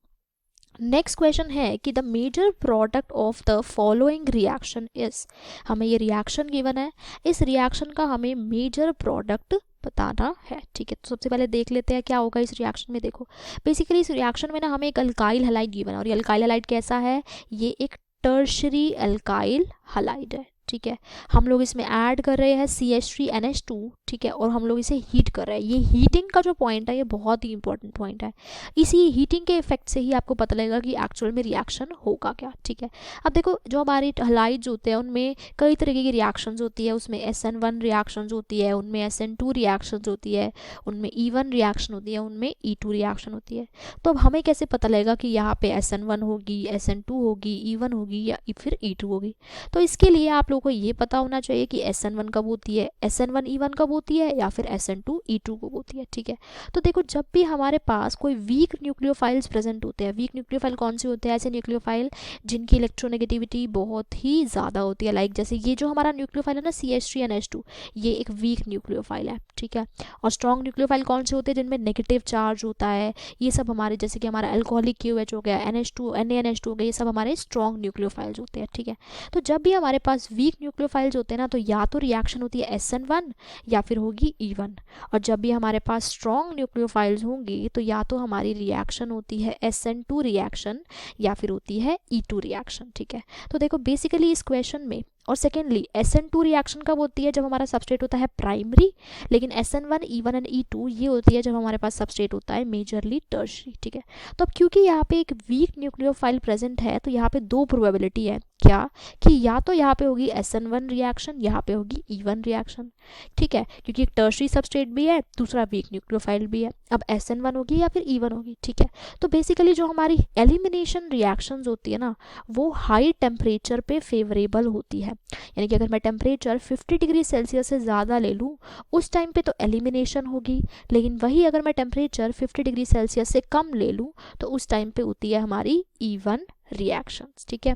नेक्स्ट क्वेश्चन है कि the major product of the following reaction is, हमें ये रिएक्शन गिवन है, इस रिएक्शन का हमें मेजर प्रोडक्ट बताना है, ठीक है। तो सबसे पहले देख लेते हैं क्या होगा इस रिएक्शन में। देखो बेसिकली इस रिएक्शन में ना हमें एक अल्काइल हैलाइड गिवन है, और ये अल्काइल हैलाइड कैसा है, ये एक टर्शरी अल्काइल हैलाइड है, ठीक है। हम लोग इसमें ऐड कर रहे हैं CH3NH2, ठीक है, और हम लोग इसे हीट कर रहे हैं। ये हीटिंग का जो पॉइंट है ये बहुत ही इंपॉर्टेंट पॉइंट है। इसी हीटिंग के इफेक्ट से ही आपको पता लगेगा कि एक्चुअल में रिएक्शन होगा क्या, ठीक है। अब देखो जो हमारे हैलाइड्स होते हैं उनमें कई तरीके की रिएक्शंस होती है, उसमें SN1 रिएक्शंस होती है, उनमें SN2 रिएक्शंस होती है, उनमें E1 रिएक्शन होती है, उनमें E2 रिएक्शन होती है। तो अब हमें कैसे पता लगेगा कि यहाँ पे SN1 होगी, SN2 होगी, E1 होगी या फिर E2 होगी। तो इसके लिए आप लोगों को ये पता होना चाहिए कि SN1 कब होती है, SN1 E1 कब होती है या फिर SN2E2 ग्रुप होती है, ठीक है। तो देखो जब भी हमारे पास कोई वीक न्यूक्लियोफाइल्स प्रेजेंट होते हैं, वीक न्यूक्लियोफाइल कौन से होते हैं, ऐसे न्यूक्लियोफाइल जिनकी इलेक्ट्रोनेगेटिविटी बहुत ही ज़्यादा होती है, लाइक जैसे ये जो हमारा न्यूक्लियोफाइल है ना CH3NH2, ये एक वीक न्यूक्लियोफाइल है, ठीक है। और स्ट्रॉन्ग न्यूक्लियोफाइल कौन से होते हैं, जिनमें नेगेटिव चार्ज होता है, ये सब हमारे जैसे कि हमारा अल्कोहलिक QH हो गया, NH2 NaNH2 हो गया, ये सब हमारे स्ट्रॉन्ग न्यूक्लियोफाइल्स होते हैं, ठीक है। तो जब भी हमारे पास वीक न्यूक्लियोफाइल्स होते हैं ना, तो या तो रिएक्शन होती है SN1 या फिर होगी E1, और जब भी हमारे पास स्ट्रॉन्ग न्यूक्लियोफाइल्स होंगी तो या तो हमारी रिएक्शन होती है SN2 रिएक्शन या फिर होती है E2 रिएक्शन, ठीक है। तो देखो बेसिकली इस क्वेश्चन में, और सेकेंडली SN2 रिएक्शन कब होती है, जब हमारा सबस्ट्रेट होता है प्राइमरी, लेकिन SN1 E1 एंड E2 ये होती है जब हमारे पास सबस्ट्रेट होता है मेजरली टर्शरी, ठीक है। तो अब क्योंकि यहाँ पे एक वीक न्यूक्लियोफाइल प्रेजेंट है तो यहाँ पे दो प्रोबेबिलिटी है, क्या कि या तो यहाँ पे होगी SN1 रिएक्शन, यहाँ पे होगी E1 रिएक्शन, ठीक है, क्योंकि एक टर्शरी सबस्ट्रेट भी है, दूसरा वीक न्यूक्लियोफाइल भी है। अब SN1 होगी या फिर E1 होगी, ठीक है। तो बेसिकली जो हमारी एलिमिनेशन रिएक्शंस होती है ना, वो हाई टेम्परेचर पे फेवरेबल होती है, यानी कि अगर मैं टेम्परेचर 50 डिग्री सेल्सियस से ज़्यादा ले लूँ उस टाइम पे तो एलिमिनेशन होगी, लेकिन वही अगर मैं टेम्परेचर 50 डिग्री सेल्सियस से कम ले लूँ तो उस टाइम पे होती है हमारी E1 रिएक्शंस, ठीक है।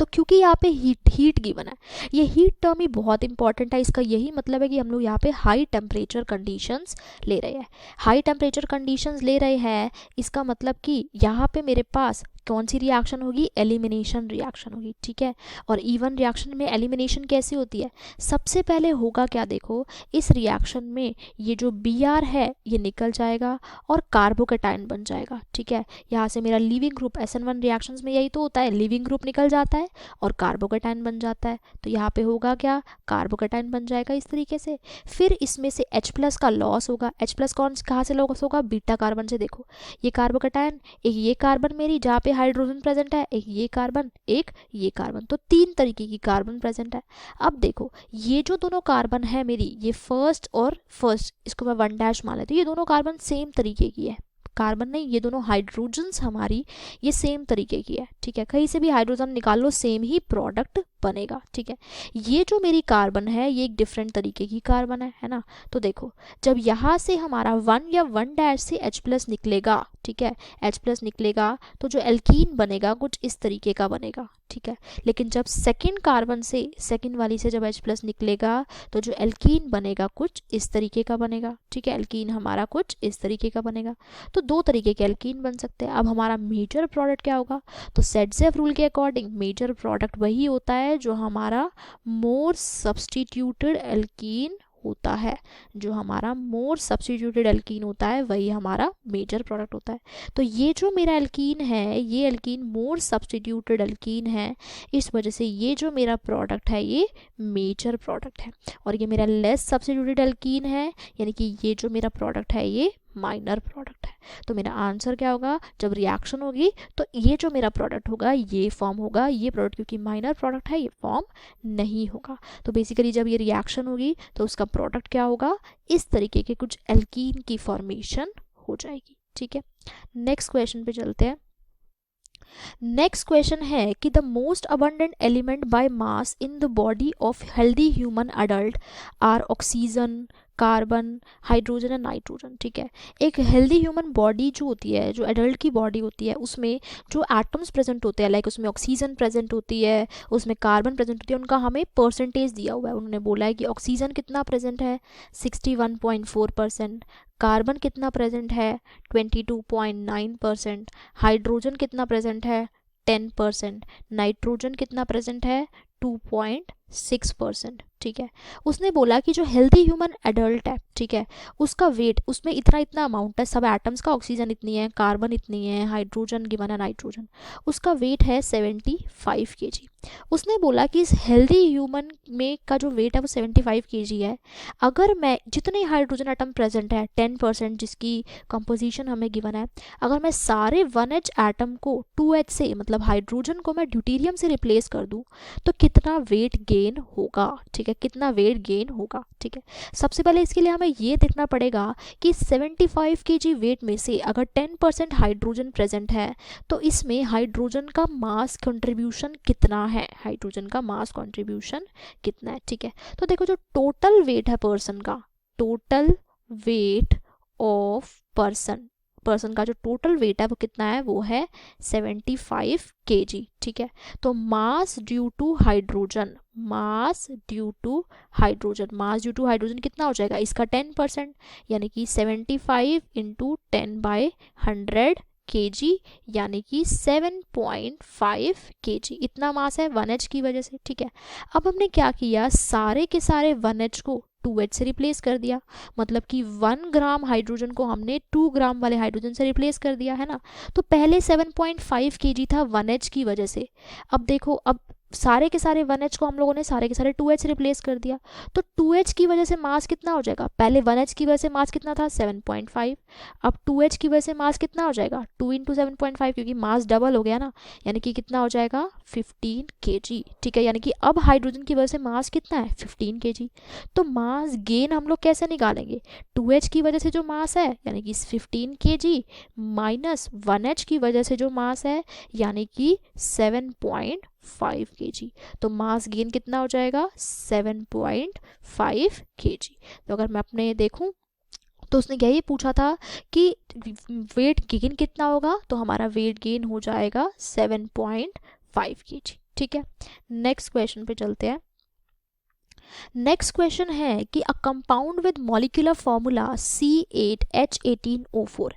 तो क्योंकि यहाँ पे हीट गिवन है, ये हीट टर्म ही बहुत इंपॉर्टेंट है, इसका यही मतलब है कि हम लोग यहाँ पे हाई टेम्परेचर कंडीशंस ले रहे हैं। हाई टेम्परेचर कंडीशंस ले रहे हैं इसका मतलब कि यहाँ पे मेरे पास कौन सी रिएक्शन होगी, एलिमिनेशन रिएक्शन होगी, ठीक है। और E1 रिएक्शन में एलिमिनेशन कैसी होती है, सबसे पहले होगा क्या, देखो इस रिएक्शन में ये जो Br है ये निकल जाएगा और कार्बोकेटाइन बन जाएगा, ठीक है। यहाँ से मेरा लीविंग ग्रुप SN1 रिएक्शंस में यही तो होता है, लीविंग ग्रुप निकल जाता है और कार्बोकेटाइन बन जाता है, तो यहाँ पे होगा क्या, कार्बोकेटाइन बन जाएगा इस तरीके से। फिर इसमें से H+ का लॉस होगा, H+ कौन कहाँ से लॉस होगा, बीटा कार्बन से। देखो ये कार्बोकेटाइन, एक ये कार्बन मेरी जहाँ पे हाइड्रोजन प्रेजेंट है, एक ये कार्बन, एक ये कार्बन, तो 3 तरीके की कार्बन प्रेजेंट है। अब देखो ये जो दोनों कार्बन है मेरी, ये फर्स्ट और फर्स्ट, इसको मैं 1' मान लेती हूँ, ये दोनों कार्बन सेम तरीके की है, कार्बन नहीं, ये दोनों हाइड्रोजन्स हमारी ये सेम तरीके की है, ठीक है। कहीं से भी हाइड्रोजन निकाल लो सेम ही प्रोडक्ट बनेगा, ठीक है। ये जो मेरी कार्बन है ये एक डिफरेंट तरीके की कार्बन है ना। तो देखो जब यहाँ से हमारा 1 या 1' से H+ निकलेगा, ठीक है, H+ निकलेगा तो जो एल्कीन बनेगा कुछ इस तरीके का बनेगा, ठीक है। लेकिन जब सेकंड कार्बन से, सेकंड वाली से जब H+ निकलेगा तो जो एल्कीन बनेगा कुछ इस तरीके का बनेगा, ठीक है। एल्कीन हमारा कुछ इस तरीके का बनेगा, तो 2 तरीके के एल्कीन बन सकते हैं। अब हमारा मेजर प्रोडक्ट क्या होगा, तो सेडजेफ रूल के अकॉर्डिंग मेजर प्रोडक्ट वही होता है जो हमारा मोर सब्स्टिट्यूटेड एल्कीन होता है, जो हमारा मोर सब्स्टिट्यूटेड एल्कीन होता है वही हमारा मेजर प्रोडक्ट होता है। तो ये जो मेरा एल्कीन है ये एल्कीन मोर सब्स्टिट्यूटेड एल्कीन है, इस वजह से ये जो मेरा प्रोडक्ट है ये मेजर प्रोडक्ट है, और ये मेरा लेस सब्स्टिट्यूटेड एल्कीन है, यानी कि ये जो मेरा प्रोडक्ट है ये माइनर प्रोडक्ट है। तो मेरा आंसर क्या होगा, जब रिएक्शन होगी तो ये जो मेरा प्रोडक्ट होगा ये फॉर्म होगा, ये प्रोडक्ट क्योंकि माइनर प्रोडक्ट है ये फॉर्म नहीं होगा। तो बेसिकली जब ये रिएक्शन होगी तो उसका प्रोडक्ट क्या होगा, इस तरीके के कुछ एल्कीन की फॉर्मेशन हो जाएगी, ठीक है। नेक्स्ट क्वेश्चन पे चलते हैं। नेक्स्ट क्वेश्चन है कि the most abundant element by mass in the body of healthy human adult are oxygen, carbon, hydrogen and nitrogen, ठीक है। एक हेल्दी ह्यूमन बॉडी जो होती है, जो एडल्ट की बॉडी होती है, उसमें जो एटम्स प्रेजेंट होते हैं, लाइक उसमें ऑक्सीजन प्रेजेंट होती है, उसमें कार्बन प्रेजेंट होती है, उनका हमें परसेंटेज दिया हुआ है। उन्होंने बोला है कि ऑक्सीजन कितना प्रेजेंट है 61.4%, कार्बन कितना प्रेजेंट है 22.9%, हाइड्रोजन कितना प्रेजेंट है 10%, नाइट्रोजन कितना प्रेजेंट है 2.6%, ठीक है। उसने बोला कि जो हेल्दी ह्यूमन एडल्ट है, ठीक है, उसका वेट, उसमें इतना इतना अमाउंट है सब एटम्स का, ऑक्सीजन इतनी है, कार्बन इतनी है, हाइड्रोजन गिवन है, नाइट्रोजन, उसका वेट है 75 kg। उसने बोला कि इस हेल्दी ह्यूमन में का जो वेट है वो 75 kg है, अगर मैं जितने हाइड्रोजन एटम प्रेजेंट है 10% जिसकी कंपोजिशन हमें गिवन है, अगर मैं सारे 1H एटम को 2H से, मतलब हाइड्रोजन को मैं ड्यूटेरियम से रिप्लेस कर दूं तो कितना वेट गेन गेन होगा, ठीक है, कितना वेट गेन होगा, ठीक है। सबसे पहले इसके लिए हमें ये देखना पड़ेगा कि 75 kg वेट में से अगर 10% हाइड्रोजन प्रेजेंट है तो इसमें हाइड्रोजन का मास कंट्रीब्यूशन कितना है, हाइड्रोजन का मास कंट्रीब्यूशन कितना है, ठीक है। तो देखो जो टोटल वेट है पर्सन का, टोटल वेट ऑफ पर्सन का जो टोटल वेट है वो कितना है, वो है 75 kg, ठीक है। तो mass due to hydrogen, mass due to hydrogen कितना हो जाएगा, इसका 10%, यानी कि 75 इंटू 10/100 kg, यानी कि 7.5 kg इतना मास है 1H की वजह से, ठीक है। अब हमने क्या किया, सारे के सारे 1H को 2H से रिप्लेस कर दिया, मतलब कि 1 ग्राम हाइड्रोजन को हमने 2 ग्राम वाले हाइड्रोजन से रिप्लेस कर दिया, है ना। तो पहले 7.5 kg था 1H की वजह से, अब देखो अब सारे के सारे 1H को हम लोगों ने सारे के सारे 2H से रिप्लेस कर दिया, तो 2H की वजह से मास कितना हो जाएगा, पहले 1H की वजह से मास कितना था 7.5, अब 2H की वजह से मास कितना हो जाएगा 2 इंटू 7.5, क्योंकि मास डबल हो गया ना, यानी कि कितना हो जाएगा 15 kg, ठीक है। यानी कि अब हाइड्रोजन की वजह से मास कितना है 15 kg। तो मास गेन हम लोग कैसे निकालेंगे, 2H की वजह से जो मास है यानी कि 15 kg माइनस 1H की वजह से जो मास है यानी कि 7.5 kg, तो मास गेन कितना हो जाएगा 7.5 kg। तो अगर मैं अपने देखूं तो उसने क्या ये पूछा था कि वेट गेन कितना होगा, तो हमारा वेट गेन हो जाएगा 7.5 kg, ठीक है। नेक्स्ट क्वेश्चन पे चलते हैं। नेक्स्ट क्वेश्चन है कि a compound with molecular formula C8H18O4,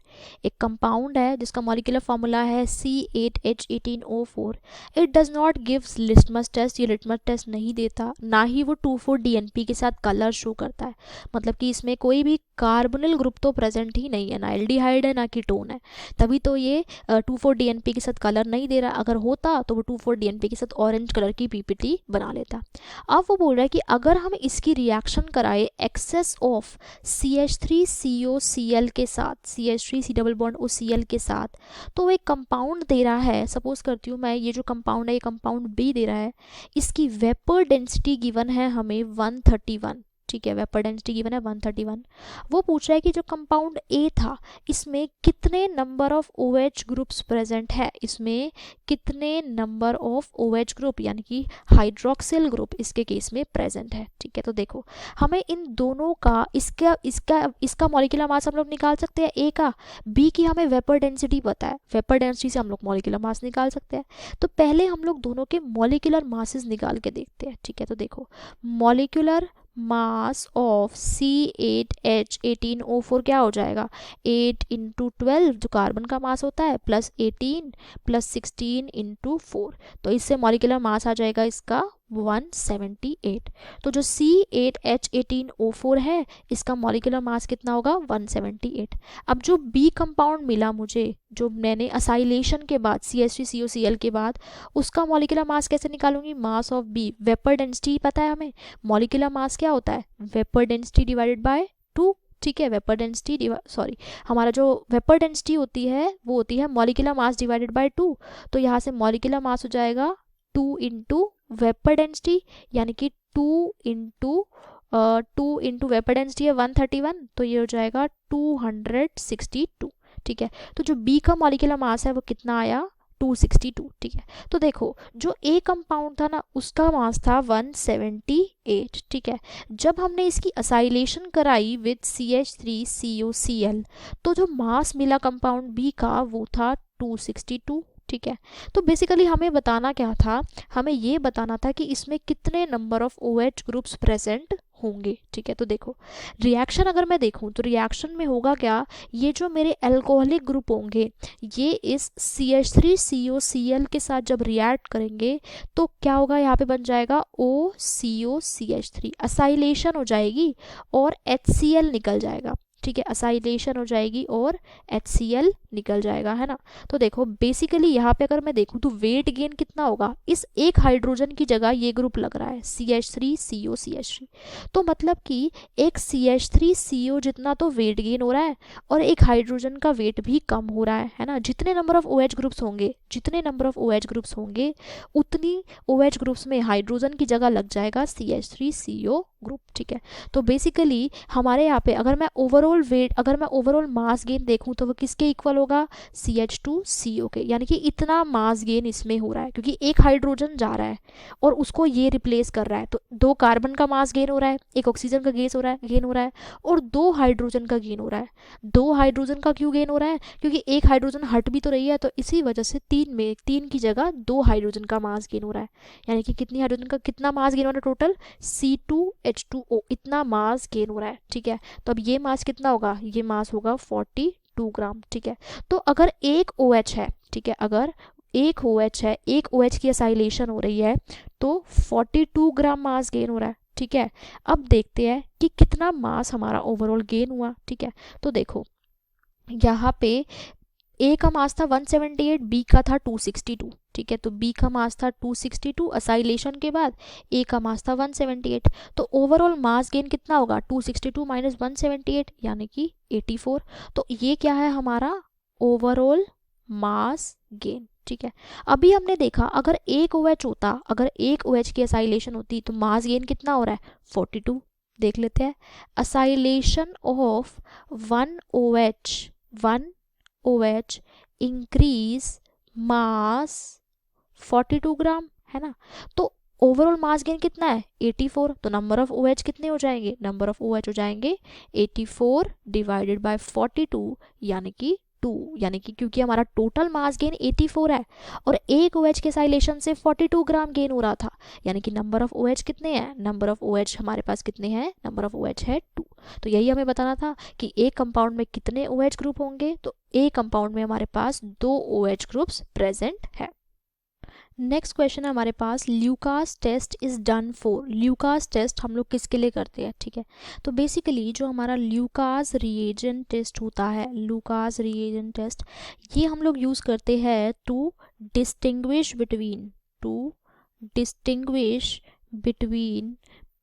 एक कंपाउंड है जिसका मॉलिक्यूलर फॉर्मूला है C8H18O4, it does not gives litmus test, ये लिटमस टेस्ट नहीं देता, ना ही वो 2,4-DNP के साथ कलर शो करता है, मतलब कि इसमें कोई भी कार्बोनिल ग्रुप तो प्रेजेंट ही नहीं है, ना एल्डिहाइड है ना कीटोन है, तभी तो ये 2,4-DNP के साथ कलर नहीं दे रहा, अगर होता तो वो 2,4-DNP के साथ ऑरेंज कलर की पीपीटी बना लेता। अब वो बोल रहा है कि अगर हम इसकी रिएक्शन कराए एक्सेस ऑफ CH3COCl के साथ, CH3 डबल बॉन्ड OCl के साथ, तो वो एक कंपाउंड दे रहा है, सपोज करती हूँ मैं, ये जो कंपाउंड है ये कंपाउंड B दे रहा है, इसकी वेपर डेंसिटी गिवन है हमें 131, ठीक है, वेपर डेंसिटी गिवन है 131। वो पूछ रहा है कि जो कंपाउंड A था इसमें कितने number of OH groups present है, इसमें कितने नंबर ऑफ OH ग्रुप यानी कि हाइड्रोक्सिल ग्रुप इसके केस में प्रेजेंट है, ठीक है। तो देखो हमें इन दोनों का इसका मॉलिक्यूलर मास हम लोग निकाल सकते हैं A का, B की हमें वेपर डेंसिटी पता है, वेपर डेंसिटी से हम लोग मॉलिक्यूलर मास निकाल सकते हैं। तो पहले हम लोग दोनों के मॉलिक्यूलर मासेस निकाल के देखते हैं, ठीक है। तो देखो मॉलिक्यूलर मास ऑफ C8H18O4 क्या हो जाएगा, 8 इंटू 12 जो कार्बन का मास होता है प्लस 18 प्लस 16 इंटू 4, तो इससे मॉलिक्यूलर मास आ जाएगा इसका 178। तो जो C8H18O4 है इसका मॉलिक्यूलर मास कितना होगा 178। अब जो B कंपाउंड मिला मुझे, जो मैंने असाइलेशन के बाद CH3COCl के बाद, उसका मॉलिक्यूलर मास कैसे निकालूंगी, mass of B, vapour density पता है हमें, मॉलिक्यूलर मास क्या होता है वेपर डेंसिटी डिवाइडेड बाय 2, ठीक है। वेपर डेंसिटी हमारा जो वेपर डेंसिटी होती है वो होती है मॉलिक्यूलर मास डिवाइडेड बाय 2, तो यहाँ से मॉलिक्यूलर मास हो जाएगा 2 इंटू वेपर डेंसिटी, यानी कि 2 इंटू वेपर डेंसिटी है 131, तो ये हो जाएगा 262, ठीक है। तो जो B का मॉलिक्यूलर मास है वो कितना आया 262, ठीक है। तो देखो जो A कंपाउंड था ना उसका मास था 178, ठीक है। जब हमने इसकी असाइलेशन कराई विद CH3COCl तो जो मास मिला कंपाउंड B का वो था 262, ठीक है। तो बेसिकली हमें बताना क्या था, हमें ये बताना था कि इसमें कितने number of OH groups present होंगे, ठीक है। तो देखो रिएक्शन अगर मैं देखूं तो रिएक्शन में होगा क्या, ये जो मेरे अल्कोहलिक ग्रुप होंगे ये इस CH3COCl के साथ जब रिएक्ट करेंगे तो क्या होगा, यहाँ पे बन जाएगा OCOCH3, असाइलेशन हो जाएगी और HCl निकल जाएगा, ठीक है, असाइलेशन हो जाएगी और HCl निकल जाएगा, है ना। तो देखो बेसिकली यहाँ पे अगर मैं देखूँ तो वेट गेन कितना होगा, इस एक हाइड्रोजन की जगह ये ग्रुप लग रहा है CH3CO CH3, तो मतलब कि एक CH3CO जितना तो वेट गेन हो रहा है और एक हाइड्रोजन का वेट भी कम हो रहा है ना। जितने नंबर ऑफ OH ग्रुप्स होंगे, जितने नंबर ऑफ OH ग्रुप्स होंगे उतनी OH ग्रुप्स में हाइड्रोजन की जगह लग जाएगा CH3CO ग्रुप, ठीक है। तो बेसिकली हमारे यहाँ पे अगर मैं ओवरऑल वेट, अगर मैं ओवरऑल मास गेन देखूँ तो वो किसके इक्वल होगा, CH2CO के, यानी कि इतना मास गेन इसमें हो रहा है क्योंकि एक हाइड्रोजन जा रहा है और उसको ये रिप्लेस कर रहा है, तो 2 कार्बन का मास गेन हो रहा है, एक ऑक्सीजन का गेन हो रहा है और 2 हाइड्रोजन का गेन हो रहा है। 2 हाइड्रोजन का क्यों गेन हो रहा है, क्योंकि एक हाइड्रोजन हट भी तो रही है, तो इसी वजह से 3 की जगह 2 हाइड्रोजन का मास गेन हो रहा है, यानी कि कितनी हाइड्रोजन का कितना मास गेन हो रहा है, टोटल C2H2O इतना मास गेन हो रहा है, ठीक है। तो अब ये मास कितना होगा, ये मास होगा 42 ग्राम, ठीक है। तो अगर एक OH है, ठीक है, अगर एक OH है, एक OH की असाइलेशन हो रही है तो 42 ग्राम मास गेन हो रहा है, ठीक है। अब देखते हैं कि कितना मास हमारा ओवरऑल गेन हुआ, ठीक है। तो देखो यहाँ पे ए का मास था 178, बी का था 262, ठीक है। तो बी का मास था 262 असाइलेशन के बाद, ए का मास था 178, तो ओवरऑल मास गेन कितना होगा, 262 माइनस 178 यानी कि 84। तो ये क्या है हमारा ओवरऑल मास गेन, ठीक है। अभी हमने देखा अगर एक OH होता, अगर एक OH की असाइलेशन होती तो मास गेन कितना हो रहा है, 42। देख लेते हैं, असाइलेशन ऑफ 1 OH इंक्रीज मास 42 ग्राम, है ना। तो ओवरऑल मास गेन कितना है, 84। तो नंबर ऑफ OH कितने हो जाएंगे, नंबर ऑफ OH हो जाएंगे 84 डिवाइडेड बाय 42 यानी कि 2, यानी कि क्योंकि हमारा टोटल मास गेन 84 है और एक OH के साइलेशन से 42 ग्राम गेन हो रहा था, यानी कि नंबर ऑफ OH कितने हैं, नंबर ऑफ OH हमारे पास कितने हैं, नंबर ऑफ OH है 2। तो यही हमें बताना था कि एक कंपाउंड में कितने OH ग्रुप होंगे, तो एक कंपाउंड में हमारे पास 2 OH ग्रुप्स प्रेजेंट है। नेक्स्ट क्वेश्चन है हमारे पास, Lucas test is done for, Lucas test हम लोग किसके लिए करते हैं, ठीक है। तो बेसिकली जो हमारा ल्यूकास रिएजेंट टेस्ट होता है, ल्यूकास रिएजेंट टेस्ट ये हम लोग यूज़ करते हैं टू डिस्टिंग्विश बिटवीन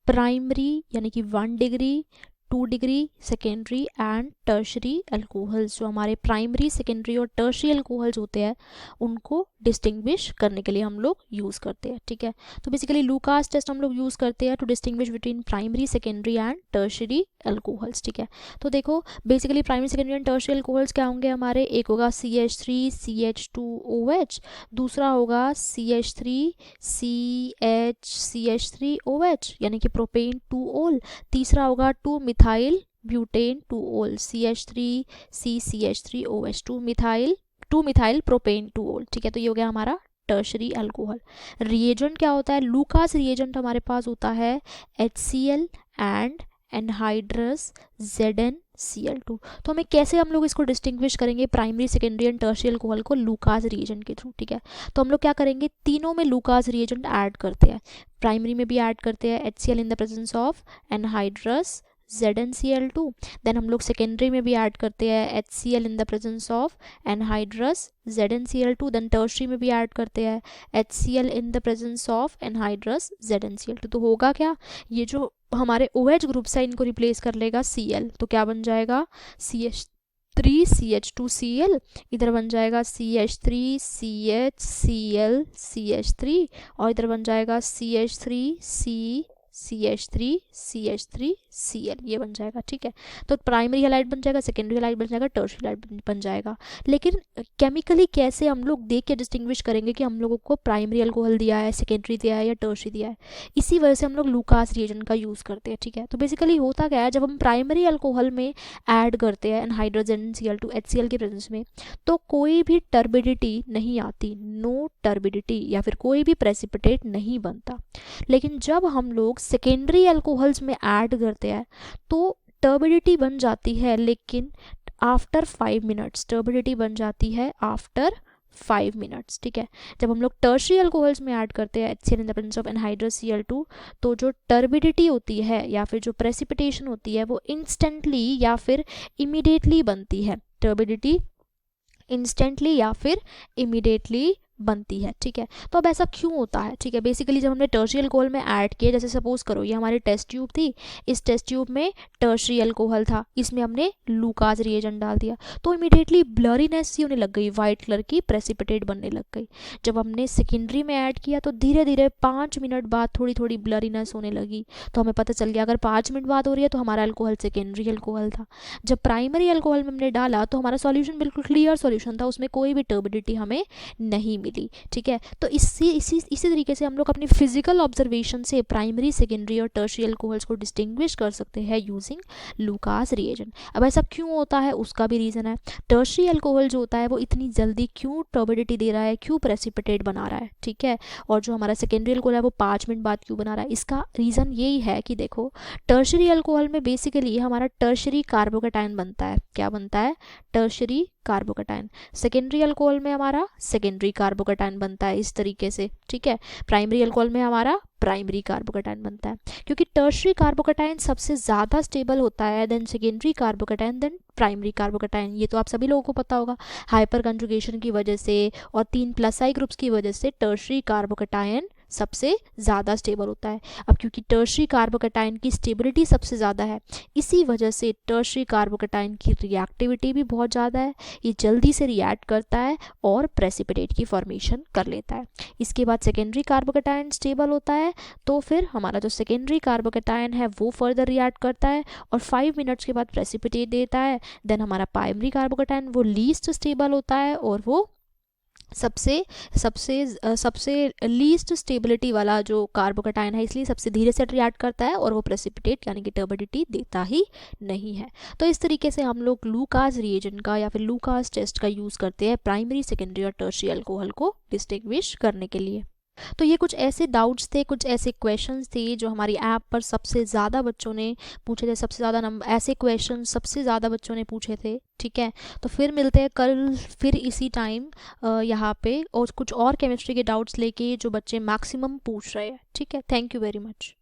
प्राइमरी यानी कि 1 degree, 2 degree secondary and tertiary alcohols. जो हमारे प्राइमरी, सेकेंडरी और टर्शरी अल्कोहल्स होते हैं उनको डिस्टिंग्विश करने के लिए हम लोग यूज़ करते हैं, ठीक है। तो बेसिकली लूकास टेस्ट हम लोग यूज़ करते हैं to distinguish between primary, secondary and tertiary alcohols, ठीक है। तो देखो basically primary, secondary and tertiary alcohols क्या होंगे हमारे, एक होगा CH3 CH2OH, दूसरा होगा CH3 CH3OH यानी कि प्रोपेन 2-OL, तीसरा होगा 2 methyl butane 2-OL CH3 CH3OH 2 methyl propane 2-OL, ठीक है। तो ये हो गया हमारा टर्शरी अल्कोहल। रिएजेंट क्या होता है, लूकास रिएजेंट हमारे पास होता है HCl एंड एनहाइड्रस ZnCl2। तो हमें कैसे हम लोग इसको डिस्टिंग्विश करेंगे प्राइमरी, सेकेंडरी एंड टर्शियल अल्कोहल को लूकास रिएजेंट के थ्रू, ठीक है। तो हम लोग क्या करेंगे, तीनों में लूकास रिएजेंट ऐड करते हैं, प्राइमरी में भी ऐड करते हैं HCl in the presence of anhydrous ZnCl2, then हम लोग सेकेंडरी में भी ऐड करते हैं HCl in the presence of anhydrous ZnCl2, then tertiary में भी ऐड करते हैं HCl in the presence of anhydrous ZnCl2। तो होगा क्या, ये जो हमारे OH ग्रुप्स है इनको रिप्लेस कर लेगा Cl, तो क्या बन जाएगा CH3 CH2Cl, इधर बन जाएगा CH3 CHCl CH3 और इधर बन जाएगा CH3 CH3CL ये बन जाएगा, ठीक है। तो प्राइमरी हैलाइड बन जाएगा, सेकेंडरी हैलाइड बन जाएगा, टर्शरी हैलाइड बन जाएगा। लेकिन केमिकली कैसे हम लोग देख के डिस्टिंग्विश करेंगे कि हम लोगों को प्राइमरी अल्कोहल दिया है, सेकेंडरी दिया है या टर्शरी दिया है, इसी वजह से हम लोग लूकास रिएजेंट का यूज़ करते हैं, ठीक है। तो बेसिकली होता क्या है, जब हम प्राइमरी अल्कोहल में ऐड करते हैं एनहाइड्रस ZnCl2 HCl के प्रेजेंस में, तो कोई भी टर्बिडिटी नहीं आती, नो टर्बिडिटी, या फिर कोई भी प्रेसिपिटेट नहीं बनता। लेकिन जब हम लोग सेकेंडरी अल्कोहल्स में ऐड करते हैं तो टर्बिडिटी बन जाती है, लेकिन आफ्टर 5 मिनट्स, टर्बिडिटी बन जाती है आफ्टर 5 मिनट्स, ठीक है। जब हम लोग टर्शियरी अल्कोहल्स में ऐड करते हैं HCl in the presence of anhydrous Cl2, तो जो टर्बिडिटी होती है या फिर जो प्रेसिपिटेशन होती है वो इंस्टेंटली या फिर इमीडिएटली बनती है। टर्बिडिटी इंस्टेंटली या फिर इमीडिएटली बनती है, ठीक है। तो अब ऐसा क्यों होता है, ठीक है। बेसिकली जब हमने टर्शियरी अल्कोहल में ऐड किया, जैसे सपोज करो ये हमारी टेस्ट ट्यूब थी, इस टेस्ट ट्यूब में टर्शियरी अल्कोहल था, इसमें हमने लूकास रिएजेंट डाल दिया, तो इमीडिएटली ब्लरीनेस सी होने लग गई, वाइट कलर की प्रेसिपिटेट बनने लग गई। जब हमने सेकेंडरी में ऐड किया तो धीरे धीरे 5 मिनट बाद थोड़ी थोड़ी ब्लरीनेस होने लगी, तो हमें पता चल गया अगर 5 मिनट बाद हो रही है तो हमारा अल्कोहल सेकेंडरी अल्कोहल था। जब प्राइमरी अल्कोहल में हमने डाला तो हमारा सॉल्यूशन बिल्कुल क्लियर सॉल्यूशन था, उसमें कोई भी टर्बिडिटी हमें नहीं मिली, ठीक है। तो इसी तरीके से हम लोग अपनी फिजिकल ऑब्जर्वेशन से प्राइमरी, सेकेंडरी और टर्शियरी अल्कोहल्स को डिस्टिंग्विश कर सकते हैं यूजिंग लूकास रिएजेंट। अब ऐसा क्यों होता है उसका भी रीज़न है। टर्शियरी अल्कोहल जो होता है वो इतनी जल्दी क्यों टर्बिडिटी दे रहा है, क्यों प्रेसिपिटेट बना रहा है, ठीक है, और जो हमारा सेकेंडरी अल्कोहल है वो 5 मिनट बाद क्यों बना रहा है। इसका रीज़न यही है कि देखो टर्शियरी अल्कोहल में बेसिकली हमारा टर्शियरी कार्बोकेटायन बनता है। क्या बनता है? Tertiary carbocation. सेकेंडरी अल्कोहल में हमारा सेकेंडरी कार्बोकेटायन बनता है इस तरीके से, ठीक है। प्राइमरी अल्कोहल में हमारा प्राइमरी कार्बोकेटायन बनता है, क्योंकि टर्शियरी कार्बोकेटायन सबसे ज़्यादा स्टेबल होता है than secondary carbocation than primary carbocation. ये तो आप सभी लोगों को पता होगा, हाइपर कंजुगेशन की वजह से और 3+I ग्रुप्स की वजह से टर्शियरी कार्बोकेटायन सबसे ज़्यादा स्टेबल होता है। अब क्योंकि टर्शियरी कार्बोकेटायन की स्टेबिलिटी सबसे ज़्यादा है, इसी वजह से टर्शियरी कार्बोकेटायन की रिएक्टिविटी भी बहुत ज़्यादा है, ये जल्दी से रिएक्ट करता है और प्रेसिपिटेट की फॉर्मेशन कर लेता है। इसके बाद सेकेंडरी कार्बोकेटायन स्टेबल होता है, तो फिर हमारा जो सेकेंडरी कार्बोकेटायन है वो फर्दर रिएक्ट करता है और 5 मिनट्स के बाद प्रेसिपिटेट देता है। देन हमारा प्राइमरी कार्बोकेटायन वो लीस्ट स्टेबल होता है और वो सबसे सबसे सबसे लीस्ट स्टेबिलिटी वाला जो कार्बोकेटायन है, इसलिए सबसे धीरे से रिएक्ट करता है और वो प्रेसिपिटेट यानी कि टर्बिडिटी देता ही नहीं है। तो इस तरीके से हम लोग लूकास रिएजेंट का या फिर लूकास टेस्ट का यूज़ करते हैं प्राइमरी, सेकेंडरी और टर्शियरी अल्कोहल को डिस्टिंग्विश करने के लिए। तो ये कुछ ऐसे डाउट्स थे, कुछ ऐसे क्वेश्चंस थे जो हमारी ऐप पर सबसे ज़्यादा बच्चों ने पूछे थे, सबसे ज़्यादा नंबर ऐसे क्वेश्चन सबसे ज़्यादा बच्चों ने पूछे थे, ठीक है। तो फिर मिलते हैं कल फिर इसी टाइम यहाँ पे और कुछ और केमिस्ट्री के डाउट्स लेके जो बच्चे मैक्सिमम पूछ रहे हैं, ठीक है। Thank you very much.